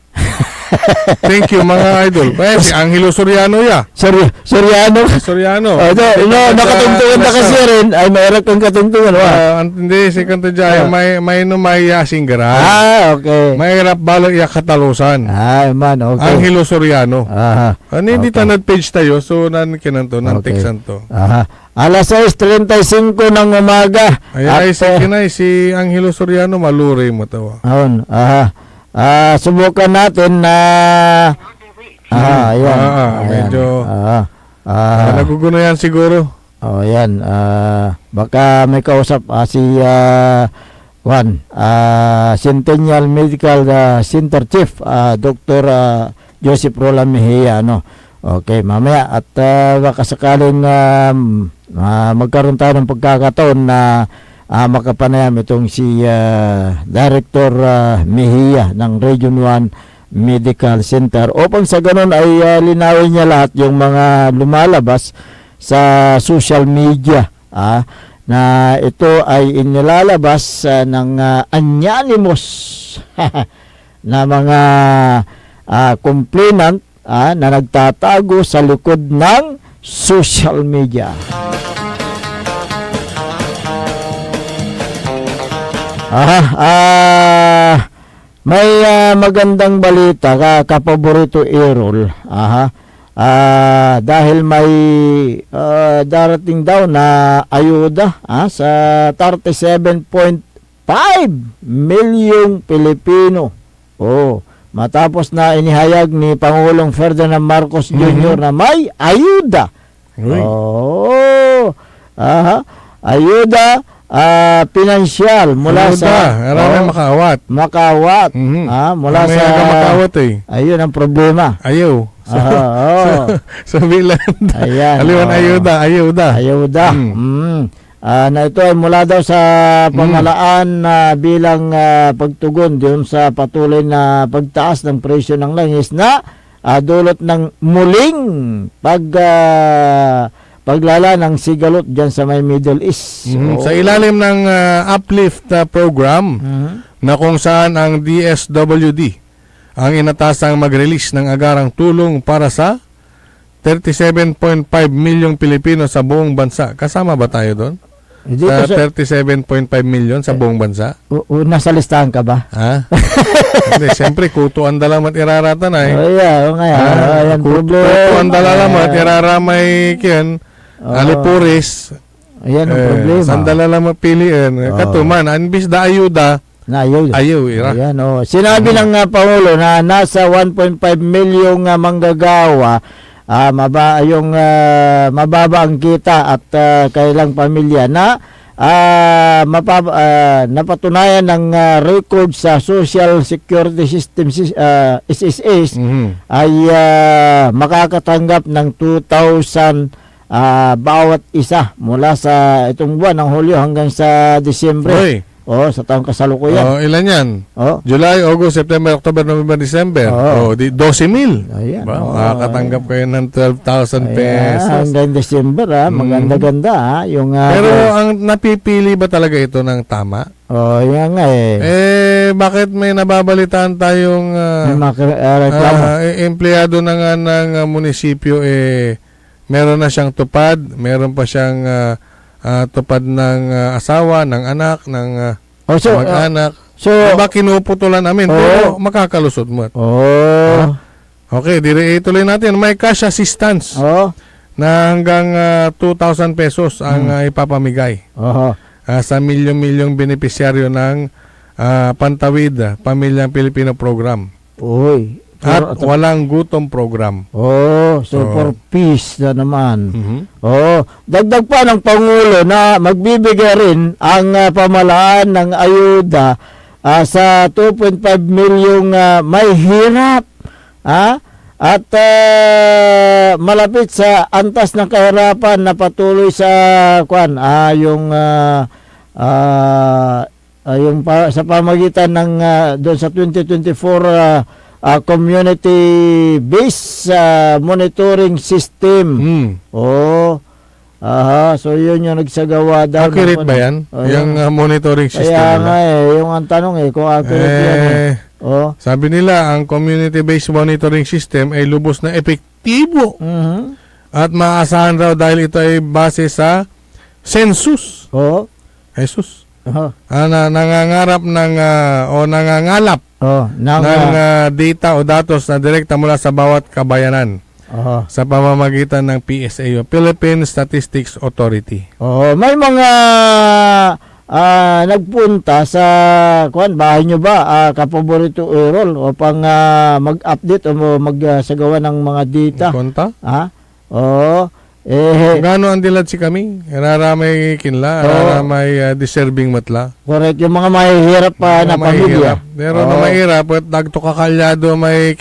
Thank you mga idol. Si Angelo Soriano ya. Soriano. Soriano. Nakatungtungan na kasi rin. Ay, mayroon kang katungtungan. Hindi, si kanto dyan. May numay asinggaran. Okay. Mairap balat ya katalusan. Okay. Angelo Soriano. Hindi tanad page tayo. So, kinanto, nantiksan to. Alas 6:35 ng umaga. Ay, si Angelo Soriano, maluri mo tawa. Subukan natin na medyo naguguno yan siguro. Yan. Baka may kausap si Centennial Medical Center Chief Dr. Joseph Rola Mejia, Okay, mamaya at baka sakaling magkaroon tayo ng pagkakataon na makapanayam itong si Director Mejia ng Region 1 Medical Center upang sa ganun ay linawin niya lahat yung mga lumalabas sa social media na ito ay inilalabas ng anonymous na mga complainant na nagtatago sa likod ng social media. May magandang balita kapaborito Errol. Dahil may darating daw na ayuda sa 37.5 milyong Pilipino. Matapos na inihayag ni Pangulong Ferdinand Marcos Jr. na may ayuda. Ayuda pinansyal mula sa makawat mula sa makawat ayun ang problema sa Biland aliwan ayuda na ito ay mula daw sa pamahalaan bilang pagtugon doon sa patuloy na pagtaas ng presyo ng langis na dulot ng muling paglala ng sigalot dyan sa may Middle East. Sa ilalim ng uplift program na kung saan ang DSWD ang inatasang mag-release ng agarang tulong para sa 37.5 milyong Pilipino sa buong bansa. Kasama ba tayo doon? Sa 37.5 milyon sa buong bansa? Nasa listahan ka ba? Hindi, siyempre, kuto ang dalamat irarata na kuto ang dalamat iraramay kiyan alipuris. Ayan ang problema. Sandala lang mapiliin. Katuman, anbis da ayuda. Ayaw, ira. Ayan, sinabi ng Pangulo na nasa 1.5 milyong manggagawa mababa ang kita at kailang pamilya na napatunayan ng record sa Social Security System SSS ay makakatanggap ng 2,000 bawat isa mula sa itong buwan ng Hulyo hanggang sa Disyembre. Sa taong kasalukuyan. Ilan yan? July, August, September, October, November, December. 12,000. Ayan. Makakatanggap kayo ng 12,000 pesos. Hanggang December, maganda-ganda. Pero ang napipili ba talaga ito ng tama? Yan nga bakit may nababalitaan tayong empleyado na nga ng munisipyo meron na siyang tupad, meron pa siyang tupad ng asawa, ng anak, ng mag-anak. So, Diba kinuputulan namin, pero makakalusot mo. Okay, ituloy natin. May cash assistance na hanggang 2,000 pesos ang ipapamigay sa milyong-milyong benepisyaryo ng Pantawid Pamilyang Pilipino Program. At walang gutom program. So for peace na naman. Dagdag pa ng Pangulo na magbibigay rin ang pamahalaan ng ayuda sa 2.5 milyong may hirap. At malapit sa antas ng kahirapan na patuloy sa sa pamagitan ng doon sa 2024 community-based monitoring system. So yun yung nagsagawa daw. Accurate ba yan? Yung monitoring system kaya nila? nga yung ang tanong kung accurate yan Sabi nila, ang community-based monitoring system ay lubos na epektibo. At maaasahan raw dahil ito ay base sa census. Jesus. Nangangarap ng nangangalap ng data o datos na direkta mula sa bawat kabayanan sa pamamagitan ng PSA o Philippine Statistics Authority. May mga nagpunta sa bahay nyo ba, Kapaborito Errol, upang mag-update o magsagawa ng mga data? Konta? Gano ang dilad si kami? Raramay kinla, raramay deserving matla. Correct, yung mga mahihirap na pamilya. Pero na mahirap, at dagto kakalyado may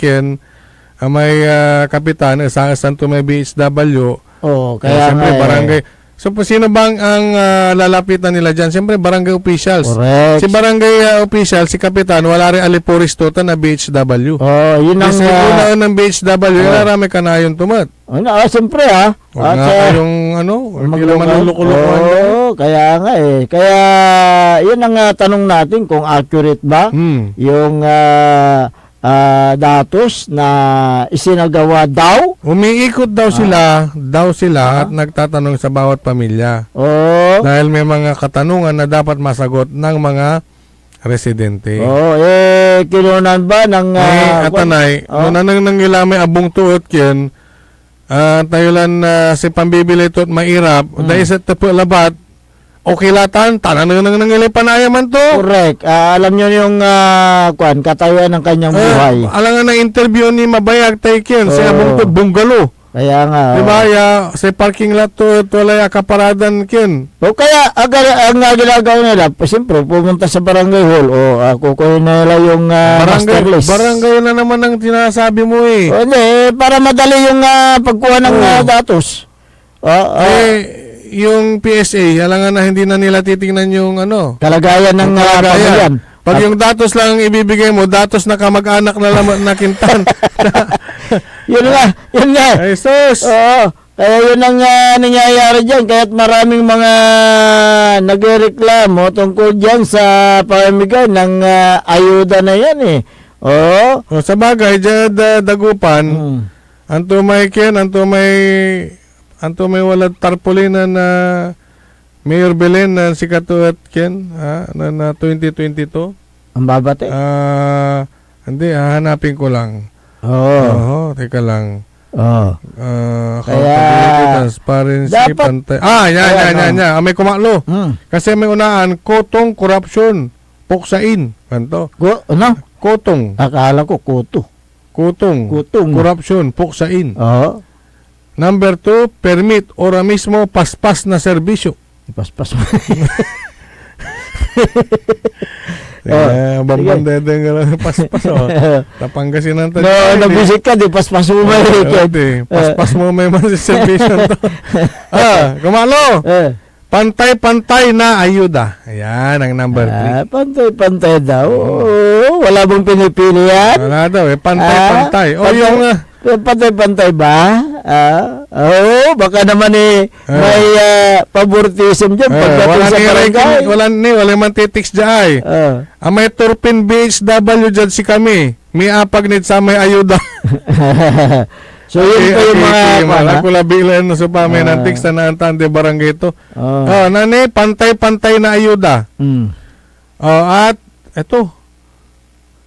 may kapitan, isang to may BHW. Kaya siyempre, nga barangay. So, sino bang ang lalapitan nila dyan? Siyempre, barangay officials. Correct. Si barangay official, si kapitan, wala rin alipuristotan na BHW. Yun ang... Kasi unaan ng BHW, marami ka na yung tumat. Siyempre Huwag nga yung hindi naman luluko-lukuhan. Kaya nga Kaya, yun ang tanong natin kung accurate ba yung datos na isinagawa daw. Umiikot daw sila at nagtatanong sa bawat pamilya. Dahil may mga katanungan na dapat masagot ng mga residente. Kinunan ba ng... Atanay, nang nangilamay abong tuot yan, tayo lang si pambibili ito at mairap, dahil sa tapo labat, okay latan, tanan nang nangilipan to. Correct. Alam nyo yung katayuan ng kanyang buhay. Alam nga na interview ni Mabayag Taiken, si abong to bungalo. Kaya nga. Diba, sa parking lot to wala kaparadan kin. Kaya, ang ginagawa nila, siyempre, pumunta sa barangay hall, kukuhin nila yung master list. Barangay na naman ang tinasabi mo Hindi, para madali yung pagkuha ng datos. Yung PSA, alangan na hindi na nila titingnan yung kalagayan ng kalagayan. Pag yung datos lang ang ibibigay mo, datos na kamag-anak na laman na kintan. Yun nga. Jesus! Kaya yun ang nangyayari dyan. Kaya't maraming mga nagreklamo tungkol dyan sa pamimigay ng ayuda na yan sa bagay, dyan dagupan, anto may walad tarpaulin na Mayor Belen na si Katuat Ken na 2022. Ang babate? Hindi, hahanapin ko lang. Teka lang. Kaya transparency, pantay. Yan. May kumaklo. Kasi may unaan, kotong corruption, puksain. Kanto. Kotong. Akala ko kuto. Kotong. Corruption, puksain. Number 2, permit ora mismo paspas na serbisyo. Paspas mo. Bambandedeng ka lang paspas. Napangasinan tayo. Nabisit ka, di paspas mo may paspas mo may serbisyo to. Kumalo. Pantay-pantay na ayuda. Ayan ang number 3. Pantay-pantay daw. Wala bang pinipili yan? Wala daw pantay-pantay. Yung pantay-pantay ba? Baka naman may favoritism dyan pagdating sa barangay. Wala man titiks dyan may Turpin BHW dyan si kami. May apagnit sa may ayuda. So yun pa yung mga malakula bilan na sa pamay ng tiks na naantande barangay ito. Nani, pantay-pantay na ayuda. At Ito.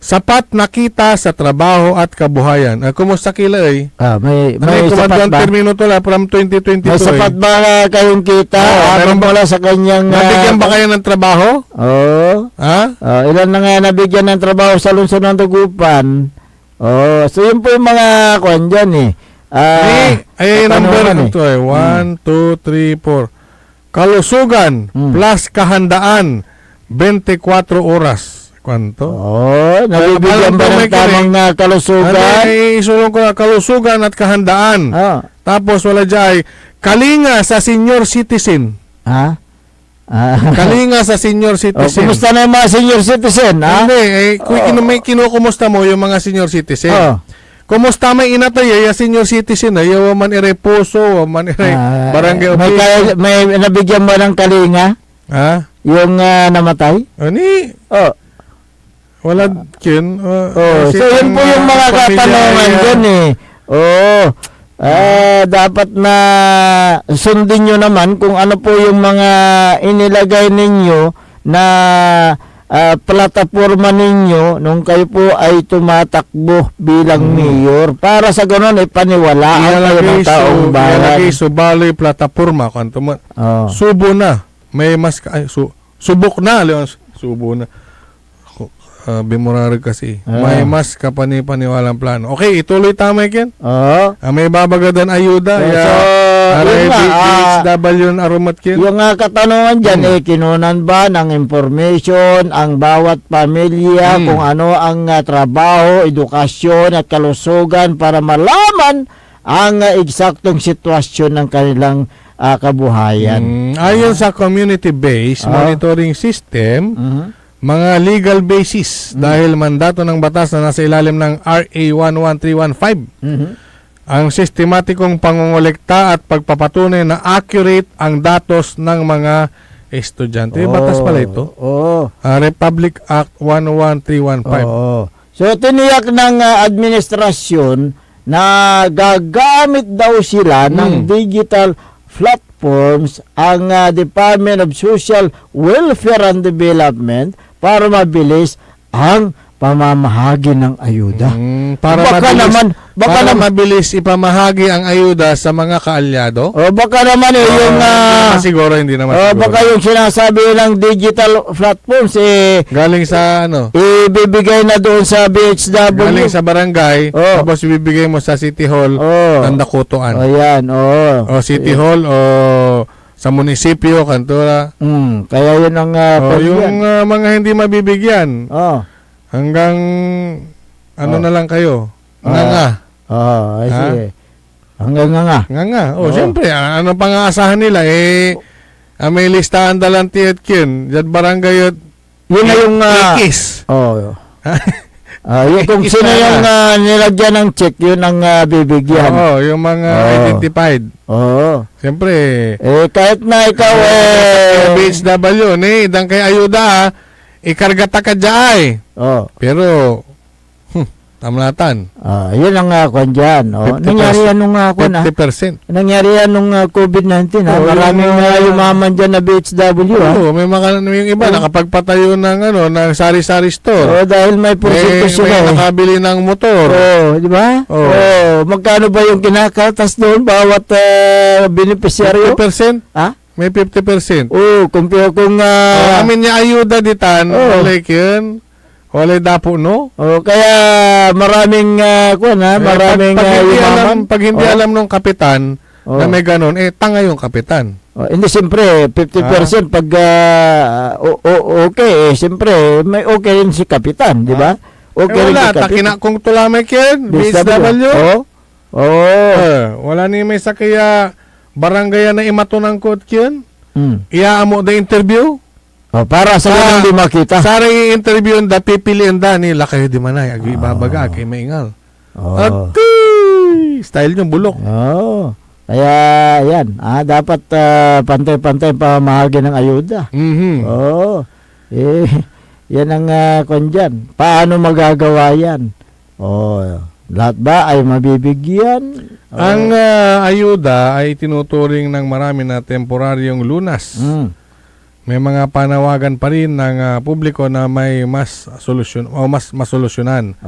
Sapat na kita sa trabaho at kabuhayan. Kumusta kila eh? May sapat ba? Termino to la from 2022. May sapat ba kayong kita? meron ba- Mula sa kanyang... Nabigyan ba kayo ng trabaho? Oo. Ha? Ilan na nga nabigyan ng trabaho sa lungsod ng Tugupan? So yun po yung mga kwan dyan eh. Ay, number katanungan ito eh. 1, 2, 3, 4. Kalusugan plus kahandaan 24 oras. Kwanto? Nabibigyan ba ng tamang kalusugan? Isulong ko na kalusugan at kahandaan. Tapos wala dyan kalinga sa senior citizen. Kalinga sa senior citizen. Kumusta na yung mga senior citizen? Hindi, may kinukumusta mo yung mga senior citizen. Kumusta may inatay yung senior citizen yung man ire puso, man ire barangay office. May nabigyan mo ng kalinga? Yung namatay? Ani? Wala kin. So yun po yung mga katanungan dyan eh. Dapat na sundin nyo naman kung ano po yung mga inilagay ninyo na plataforma ninyo nung kayo po ay tumatakbo bilang mayor para sa ganun paniwalaan kayo ng taong bayan. Ilalagay subaloy plataforma kanto man. Subo na. May mas subok na leon subo na. Bimurari kasi. May mas kapani-paniwalang plano. Okay, ituloy tama yan. May babagadan ayuda. DHW arumat kin. Yung katanungan dyan, kinunan ba ng information ang bawat pamilya kung ano ang trabaho, edukasyon at kalusugan para malaman ang eksaktong sitwasyon ng kanilang kabuhayan. Ayon sa community-based monitoring system, mga legal basis dahil mandato ng batas na nasa ilalim ng RA 11315 ang sistematikong pangongolekta at pagpapatunay na accurate ang datos ng mga estudyante. Batas pala ito. Republic Act 11315. So tiniyak ng administrasyon na gagamit daw sila ng digital platforms ang Department of Social Welfare and Development para mabilis ang pamamahagi ng ayuda. Para mabilis ipamahagi ang ayuda sa mga kaalyado. Baka naman yung siguro hindi naman siguro. Baka yung sinasabi ng digital platforms galing sa ibibigay na doon sa BHW. Galing sa barangay tapos ibibigay mo sa City Hall ng Dakutuan. O City Hall o sa munisipyo, kantora. Kaya yun ang yung mga hindi mabibigyan. Hanggang na lang kayo. Nga. Hanggang nga. Siyempre, ano pang aasahan nila? May listahan dalang tiyat kin. Diyan barangay yun na yung ikis. Kung sino yung nilagyan ng check, yun ang bibigyan. Yung mga identified. Siyempre. Kahit na ikaw BHW, idang kay ayuda, ikargata ka dyan pero tamlatan. Yun ang kwan dyan. Nangyari yan nung 50%. Nangyari yan nung COVID-19. Maraming yumaman dyan na BHW. May yung iba nakapagpatayo ng sari-sari store. Dahil may porsyento sila. May nakabili ng motor. Di ba? Magkano ba yung kinakatas doon bawat beneficiaryo? 50%? May 50%. Kung amin niya ayuda ditan, like yun. Walay dapo, no? Kaya maraming maraming pag hindi alam nung kapitan na may ganun, tanga yung kapitan. Hindi, siyempre 50% pag okay, siyempre may okay rin si kapitan, di ba? Okay rin si kapitan. Kung tulamay kin, BSW. Wala ni may sakaya barangay na imatunang kot kin. Iaamo da interview. Para sa ganun di makita. Sa i-interview da pipiliin da nila kayo di manay agi babaga kay maingal. Style yung bulok. Kaya yan, dapat pantay-pantay pamahagi ng ayuda. Yan ang dyan. Paano magagawa yan? Lahat ba ay mabibigyan? Ang ayuda ay tinuturing ng marami na temporaryong lunas. may mga panawagan pa rin ng publiko na may mas solusyon o mas masolusyonan.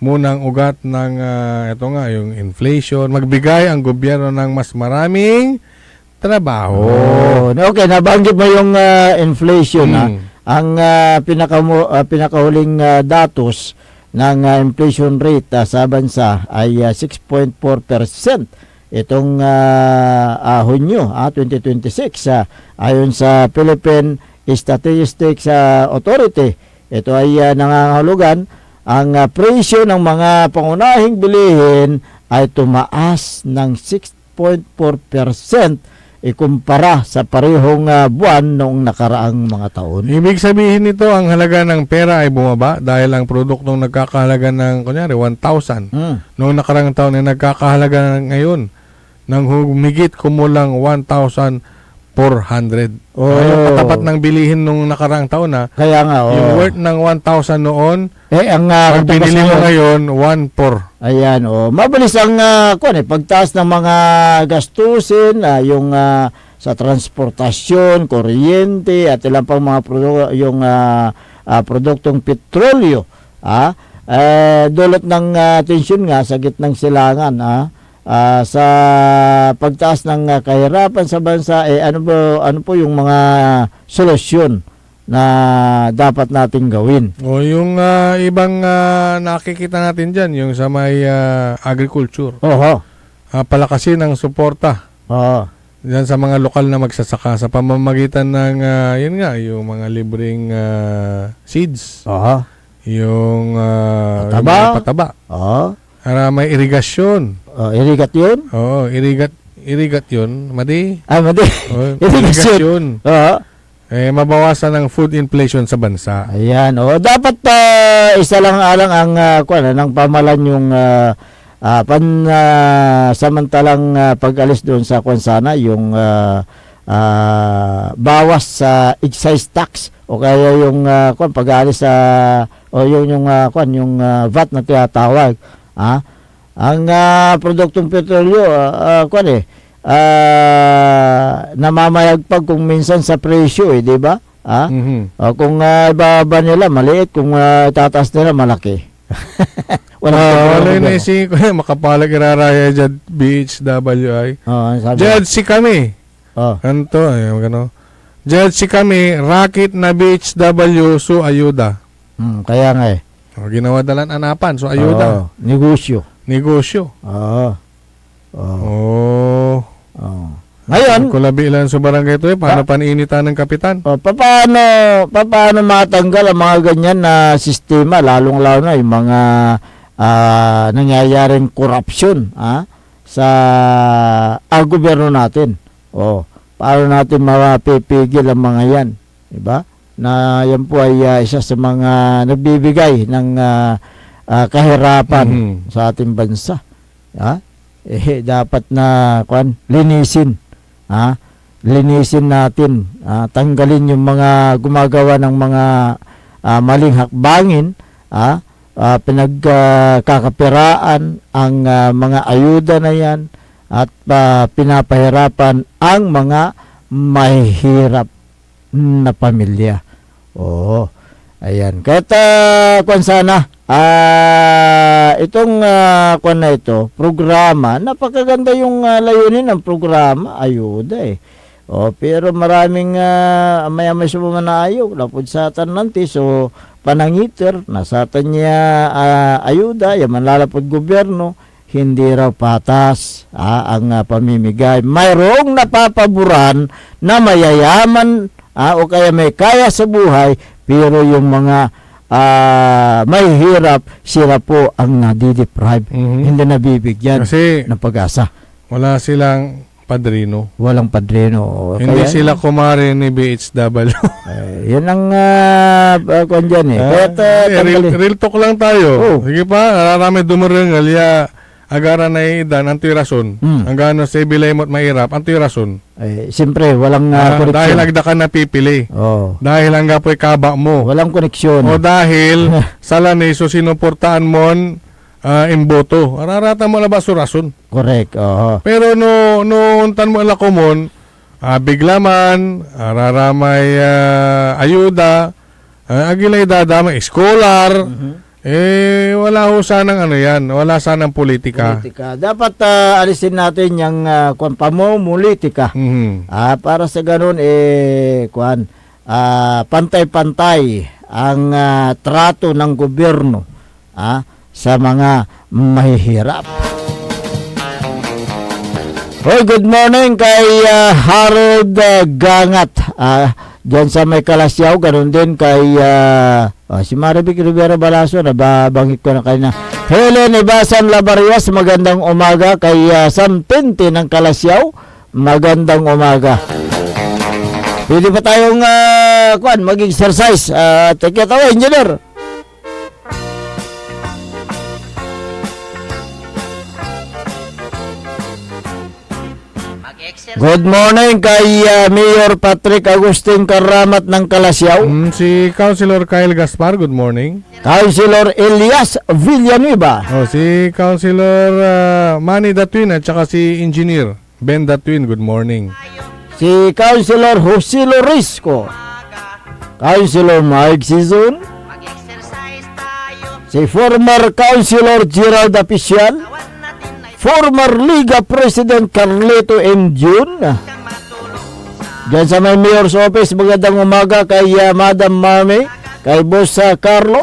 Munang ugat ng ito nga yung inflation, magbigay ang gobyerno ng mas maraming trabaho. Okay, nabanggit mo yung inflation. Ang pinakahuling datos ng inflation rate sa bansa ay 6.4%. Itong Hunyo 2026 ayon sa Philippine Statistics Authority. Ito ay nangangahulugan ang presyo ng mga pangunahing bilihin ay tumaas ng 6.4% ikumpara sa parehong buwan noong nakaraang mga taon. Ibig sabihin nito, ang halaga ng pera ay bumaba dahil ang produktong nagkakahalaga ng kunyari 1,000 noong nakaraang taon ay nagkakahalaga ngayon ng humigit kumulang 1,400. Yung katapat ng bilihin nung nakaraang taon Kaya nga, yung worth ng 1,000 noon, ang pag pinili mo ngayon, 1,400. Ayan, mabilis ang pagtaas ng mga gastusin, yung sa transportasyon, kuryente, at ilang pang mga produktong petrolyo. Dulot ng tensyon nga sa gitnang silangan, sa pagtaas ng kahirapan sa bansa, ano po yung mga solusyon na dapat nating gawin? Yung ibang nakikita natin dyan, yung sa may agriculture. Palakasin ang suporta. Diyan sa mga lokal na magsasaka sa pamamagitan ng yun nga, yung mga libreng seeds. Yung pataba. Para may irigasyon. Irigat yun? Oo, irigat yun. Madi? Madi. Irigasyon. Mabawasan ang food inflation sa bansa. Ayan, dapat isa lang alang ang ng pamalan yung samantalang pag-alis doon sa sana yung bawas sa excise tax o kaya yung pag-alis sa yung VAT na tinatawag. Ang produktong petrolyo namamayagpag kung minsan sa presyo, di ba? Kung ibaba nila maliit, kung tataas nila malaki. Wala na si makapalag iraraya dyan BHWI. Dyan si kami. Ganito, gano. Dyan si kami, racket na BHW, so ayuda. Kaya nga ginawa dalan anapan, so ayuda. Negosyo. Ngayon, kulabi lang sa barangay ito paano paniinitan ng kapitan? Paano matanggal ang mga ganyan na sistema, lalong-lalo na yung mga nangyayaring korupsyon sa gobyerno natin. Paano natin mapipigil ang mga yan? Diba? Na yan po ay isa sa mga nagbibigay ng kahirapan sa ating bansa. Dapat na linisin. Linisin natin. Tanggalin yung mga gumagawa ng mga maling hakbangin. Pinagkakapiraan ang mga ayuda na yan at pinapahirapan ang mga mahihirap na pamilya. Ayan. Kahit sana itong na ito, programa, napakaganda yung layunin ng programa, ayuda pero maraming may sumanayo, lapod sa tananti, so panangiter, nasatan niya ayuda, yaman lalapod gobyerno, hindi raw patas ang pamimigay. Mayroong napapaboran na mayayaman o kaya may kaya sa buhay, pero yung mga may hirap, sila po ang nadideprive. Hindi nabibigyan ng pag-asa. Wala silang padrino. Walang padrino. Hindi sila kumare ni BHW. Yan ang kung dyan real talk lang tayo. Sige pa, nararami dumarangal agara na idan ang tirason. Ang gano sa ibilay mo't mahirap, ang tirason. Siyempre, walang koneksyon. Dahil agda ka napipili. Dahil ang gapoy kaba mo. Walang koneksyon. O dahil sa lanay, so sinuportaan mo imboto. Ararata mo na ba surason? Correct. Pero no untan mo ala komon, biglaman, raramay ayuda, agilay dadamay, scholar, wala ho sanang ano yan, wala sanang politika. Dapat alisin natin yung pamumulitika. Para sa ganun, pantay-pantay ang trato ng gobyerno sa mga mahihirap. Hoy, good morning kay Harold Gangat. Diyan sa may Kalasyaw, ganun din kay si Maribik Rivera Balaso, nababangit ko na kanina. Helen Ibasan Labarias, magandang umaga. Kay Sam Pinti ng Kalasyaw, magandang umaga. Pwede pa tayong mag-exercise. Take it away, engineer. Good morning kay Mayor Patrick Agustin Karamat ng Kalasyaw. Si Councilor Kyle Gaspar, good morning. Councilor Elias Villanueva. Si Councilor Manny Datwin at saka si Engineer Ben Datwin, good morning. Si Councilor Jose Lorisco. Councilor Mike Sizon. Si former Councilor Gerald Apicial. Former Liga President Carlito M. Jun. Diyan sa may Mayor's Office, magandang umaga kay Madam Mami, kay Boss Carlo,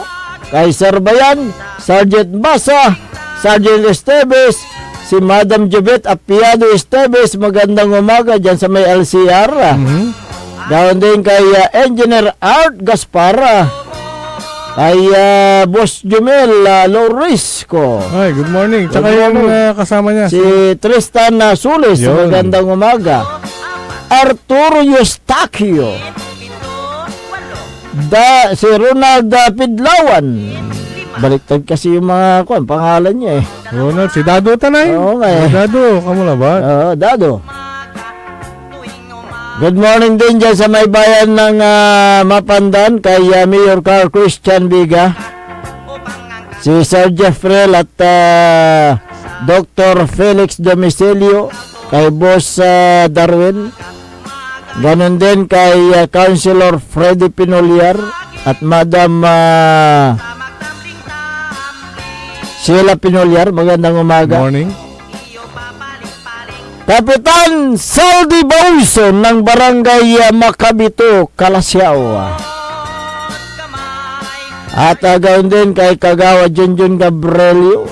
kay Sir Bayan, Sergeant Basa, Sergeant Esteves, si Madam Jubet Apiado Esteves, magandang umaga dyan sa may LCR. Gawin din kay Engineer Art Gaspara, kay Boss Jumel Lorisco. Ay, good morning. Tsaka yung kasama niya. Si Tristan Sulis, magandang umaga. Arturo Eustaquio. Si Ronald Pidlawan. Baliktad kasi yung mga pangalan niya Ronald, si Dado Tanay. Oo nga Dado, kamula ba? Oo, Dado. Good morning din dyan sa may bayan ng Mapandan kay Mayor Carl Christian Biga, si Sir Jeffrey at Dr. Felix Domicilio, kay Boss Darwin, ganon din kay Councilor Freddy Pinoliar at Madam Sheila Pinoliar, magandang umaga. Morning. Kapitan Saldi Bauson ng Barangay Macabito, Kalasyaw. At gawin din kay Kagawa Junjun Gabrielio.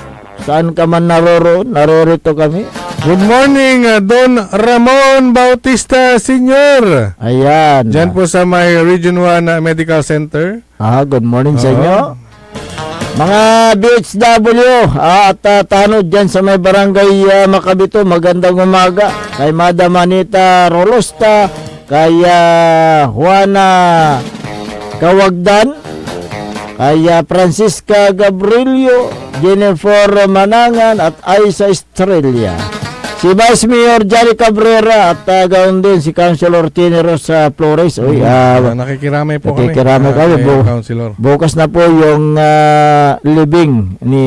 Saan ka man narorito kami. Good morning, Don Ramon Bautista Sr. Ayan. Diyan po sa may Region 1 Medical Center. Good morning sa inyo. Mga BHW at tanod dyan sa may Barangay Macabito, magandang umaga. Kay Madam Anita Rolosta, kay Juana Kawagdan, kay Francisca Gabrielio, Jennifer Manangan at Aisa Estrella. Si Vice Mayor Johnny Cabrera at gawin din si Councilor Tini Rosa Flores. Nakikiramay po nakikiramay kami. Bukas na po yung libing ni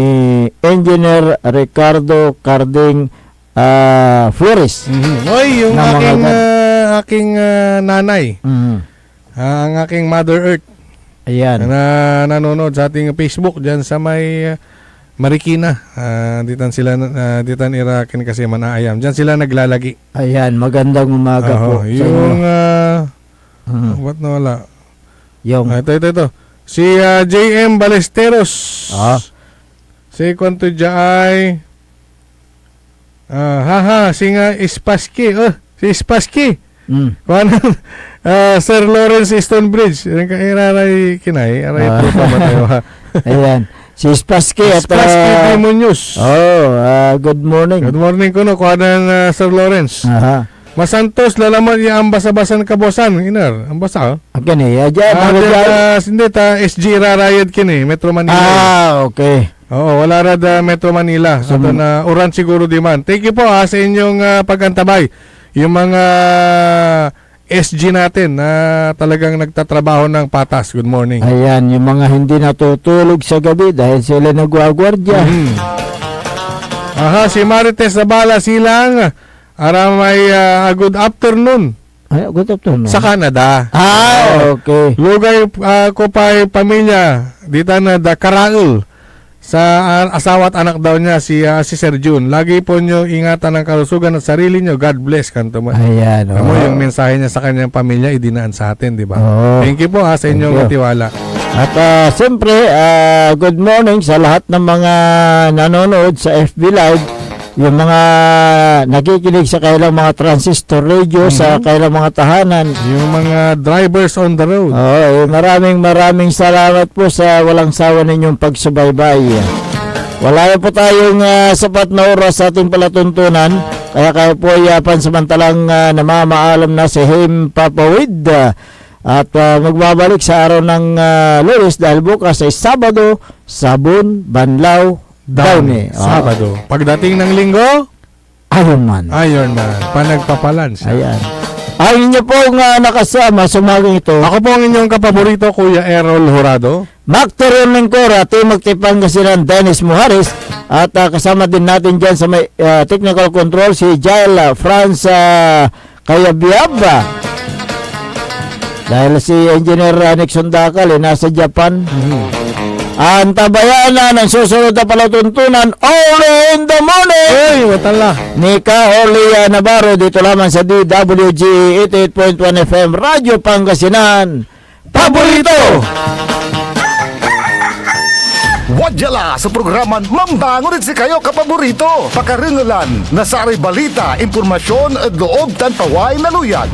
Engineer Ricardo Carding Flores. Yung aking nanay. Ang aking Mother Earth. Ayan. Na nanonood sa ating Facebook dyan sa may Marikina. Ditan Irakin kasi Manaayam. Diyan sila naglalagi. Ayan, magandang umaga po. Yung ba't nawala? Yung ito. Si JM Balesteros. Si kwento dyan ay singa Ispaski. Si Ispaski. Sir Lawrence Stonebridge. Iraray kinay. Aray po pa matayo. Ayan. Si Spassky at Demonius. Good morning. Good morning kuno kuanan Sir Lawrence. Masantos lalaman ya ambasa-basan kabosan inar. Ambasa. Agani hindi ta SG rarayad kini Metro Manila. Okay. Oo, wala rad Metro Manila. Ato na uran siguro di man. Thank you po sa inyong pagantabay. Yung mga SG natin na talagang nagtatrabaho ng patas. Good morning. Ayan, yung mga hindi natutulog sa gabi dahil sila nagwagwardya. Si Marites Zabala Silang. Aramay good afternoon. Ay, gusto to, no? Sa Canada. Okay. Lugar ko pa pamilya. Dito na da Karaul. Sa asawa at anak daw niya, si Sir June. Lagi po nyo ingatan ang kalusugan at sarili nyo. God bless. Kanto mo. Ayan, Amo yung mensahe niya sa kanyang pamilya, idinaan sa atin, di ba? Oo. Thank you po sa inyong tiwala. At siyempre, good morning sa lahat ng mga nanonood sa FB Live, yung mga nakikinig sa kailang mga transistor radio sa kailang mga tahanan. Yung mga drivers on the road. Oo, maraming salamat po sa walang sawa ninyong pagsubaybay. Wala na po tayong sapat na oras sa ating palatuntunan, kaya kayo po ay pansamantalang namamaalam na si Him Papawid. At magbabalik sa araw ng Lunes dahil bukas ay Sabado, Sabon, Banlaw, Downy. Sabado. Pagdating ng Linggo, Ironman. Panagpapalan siya. Ayan. Ay inyo pong nakasama sa umagang ito. Ako po ang inyong kapaborito, Kuya Errol Jurado. Macteron Lingcora, Team Magtipangasinan, Dennis Muhares. At kasama din natin dyan sa may technical control si Jael Franz Kayabiaba. Dahil si Engineer Nixon Dakal nasa Japan. Ang tabayanan ng susunod na palatuntunan, Early in the Morning! Uy, watala. Nika Orly Navarro dito lamang sa DWG 88.1 FM Radyo Pangasinan. Paborito! Wadyala sa programan Mambangon si kayo kapaborito. Pakaringalan, nasari balita, impormasyon at loob tan paway na luyag.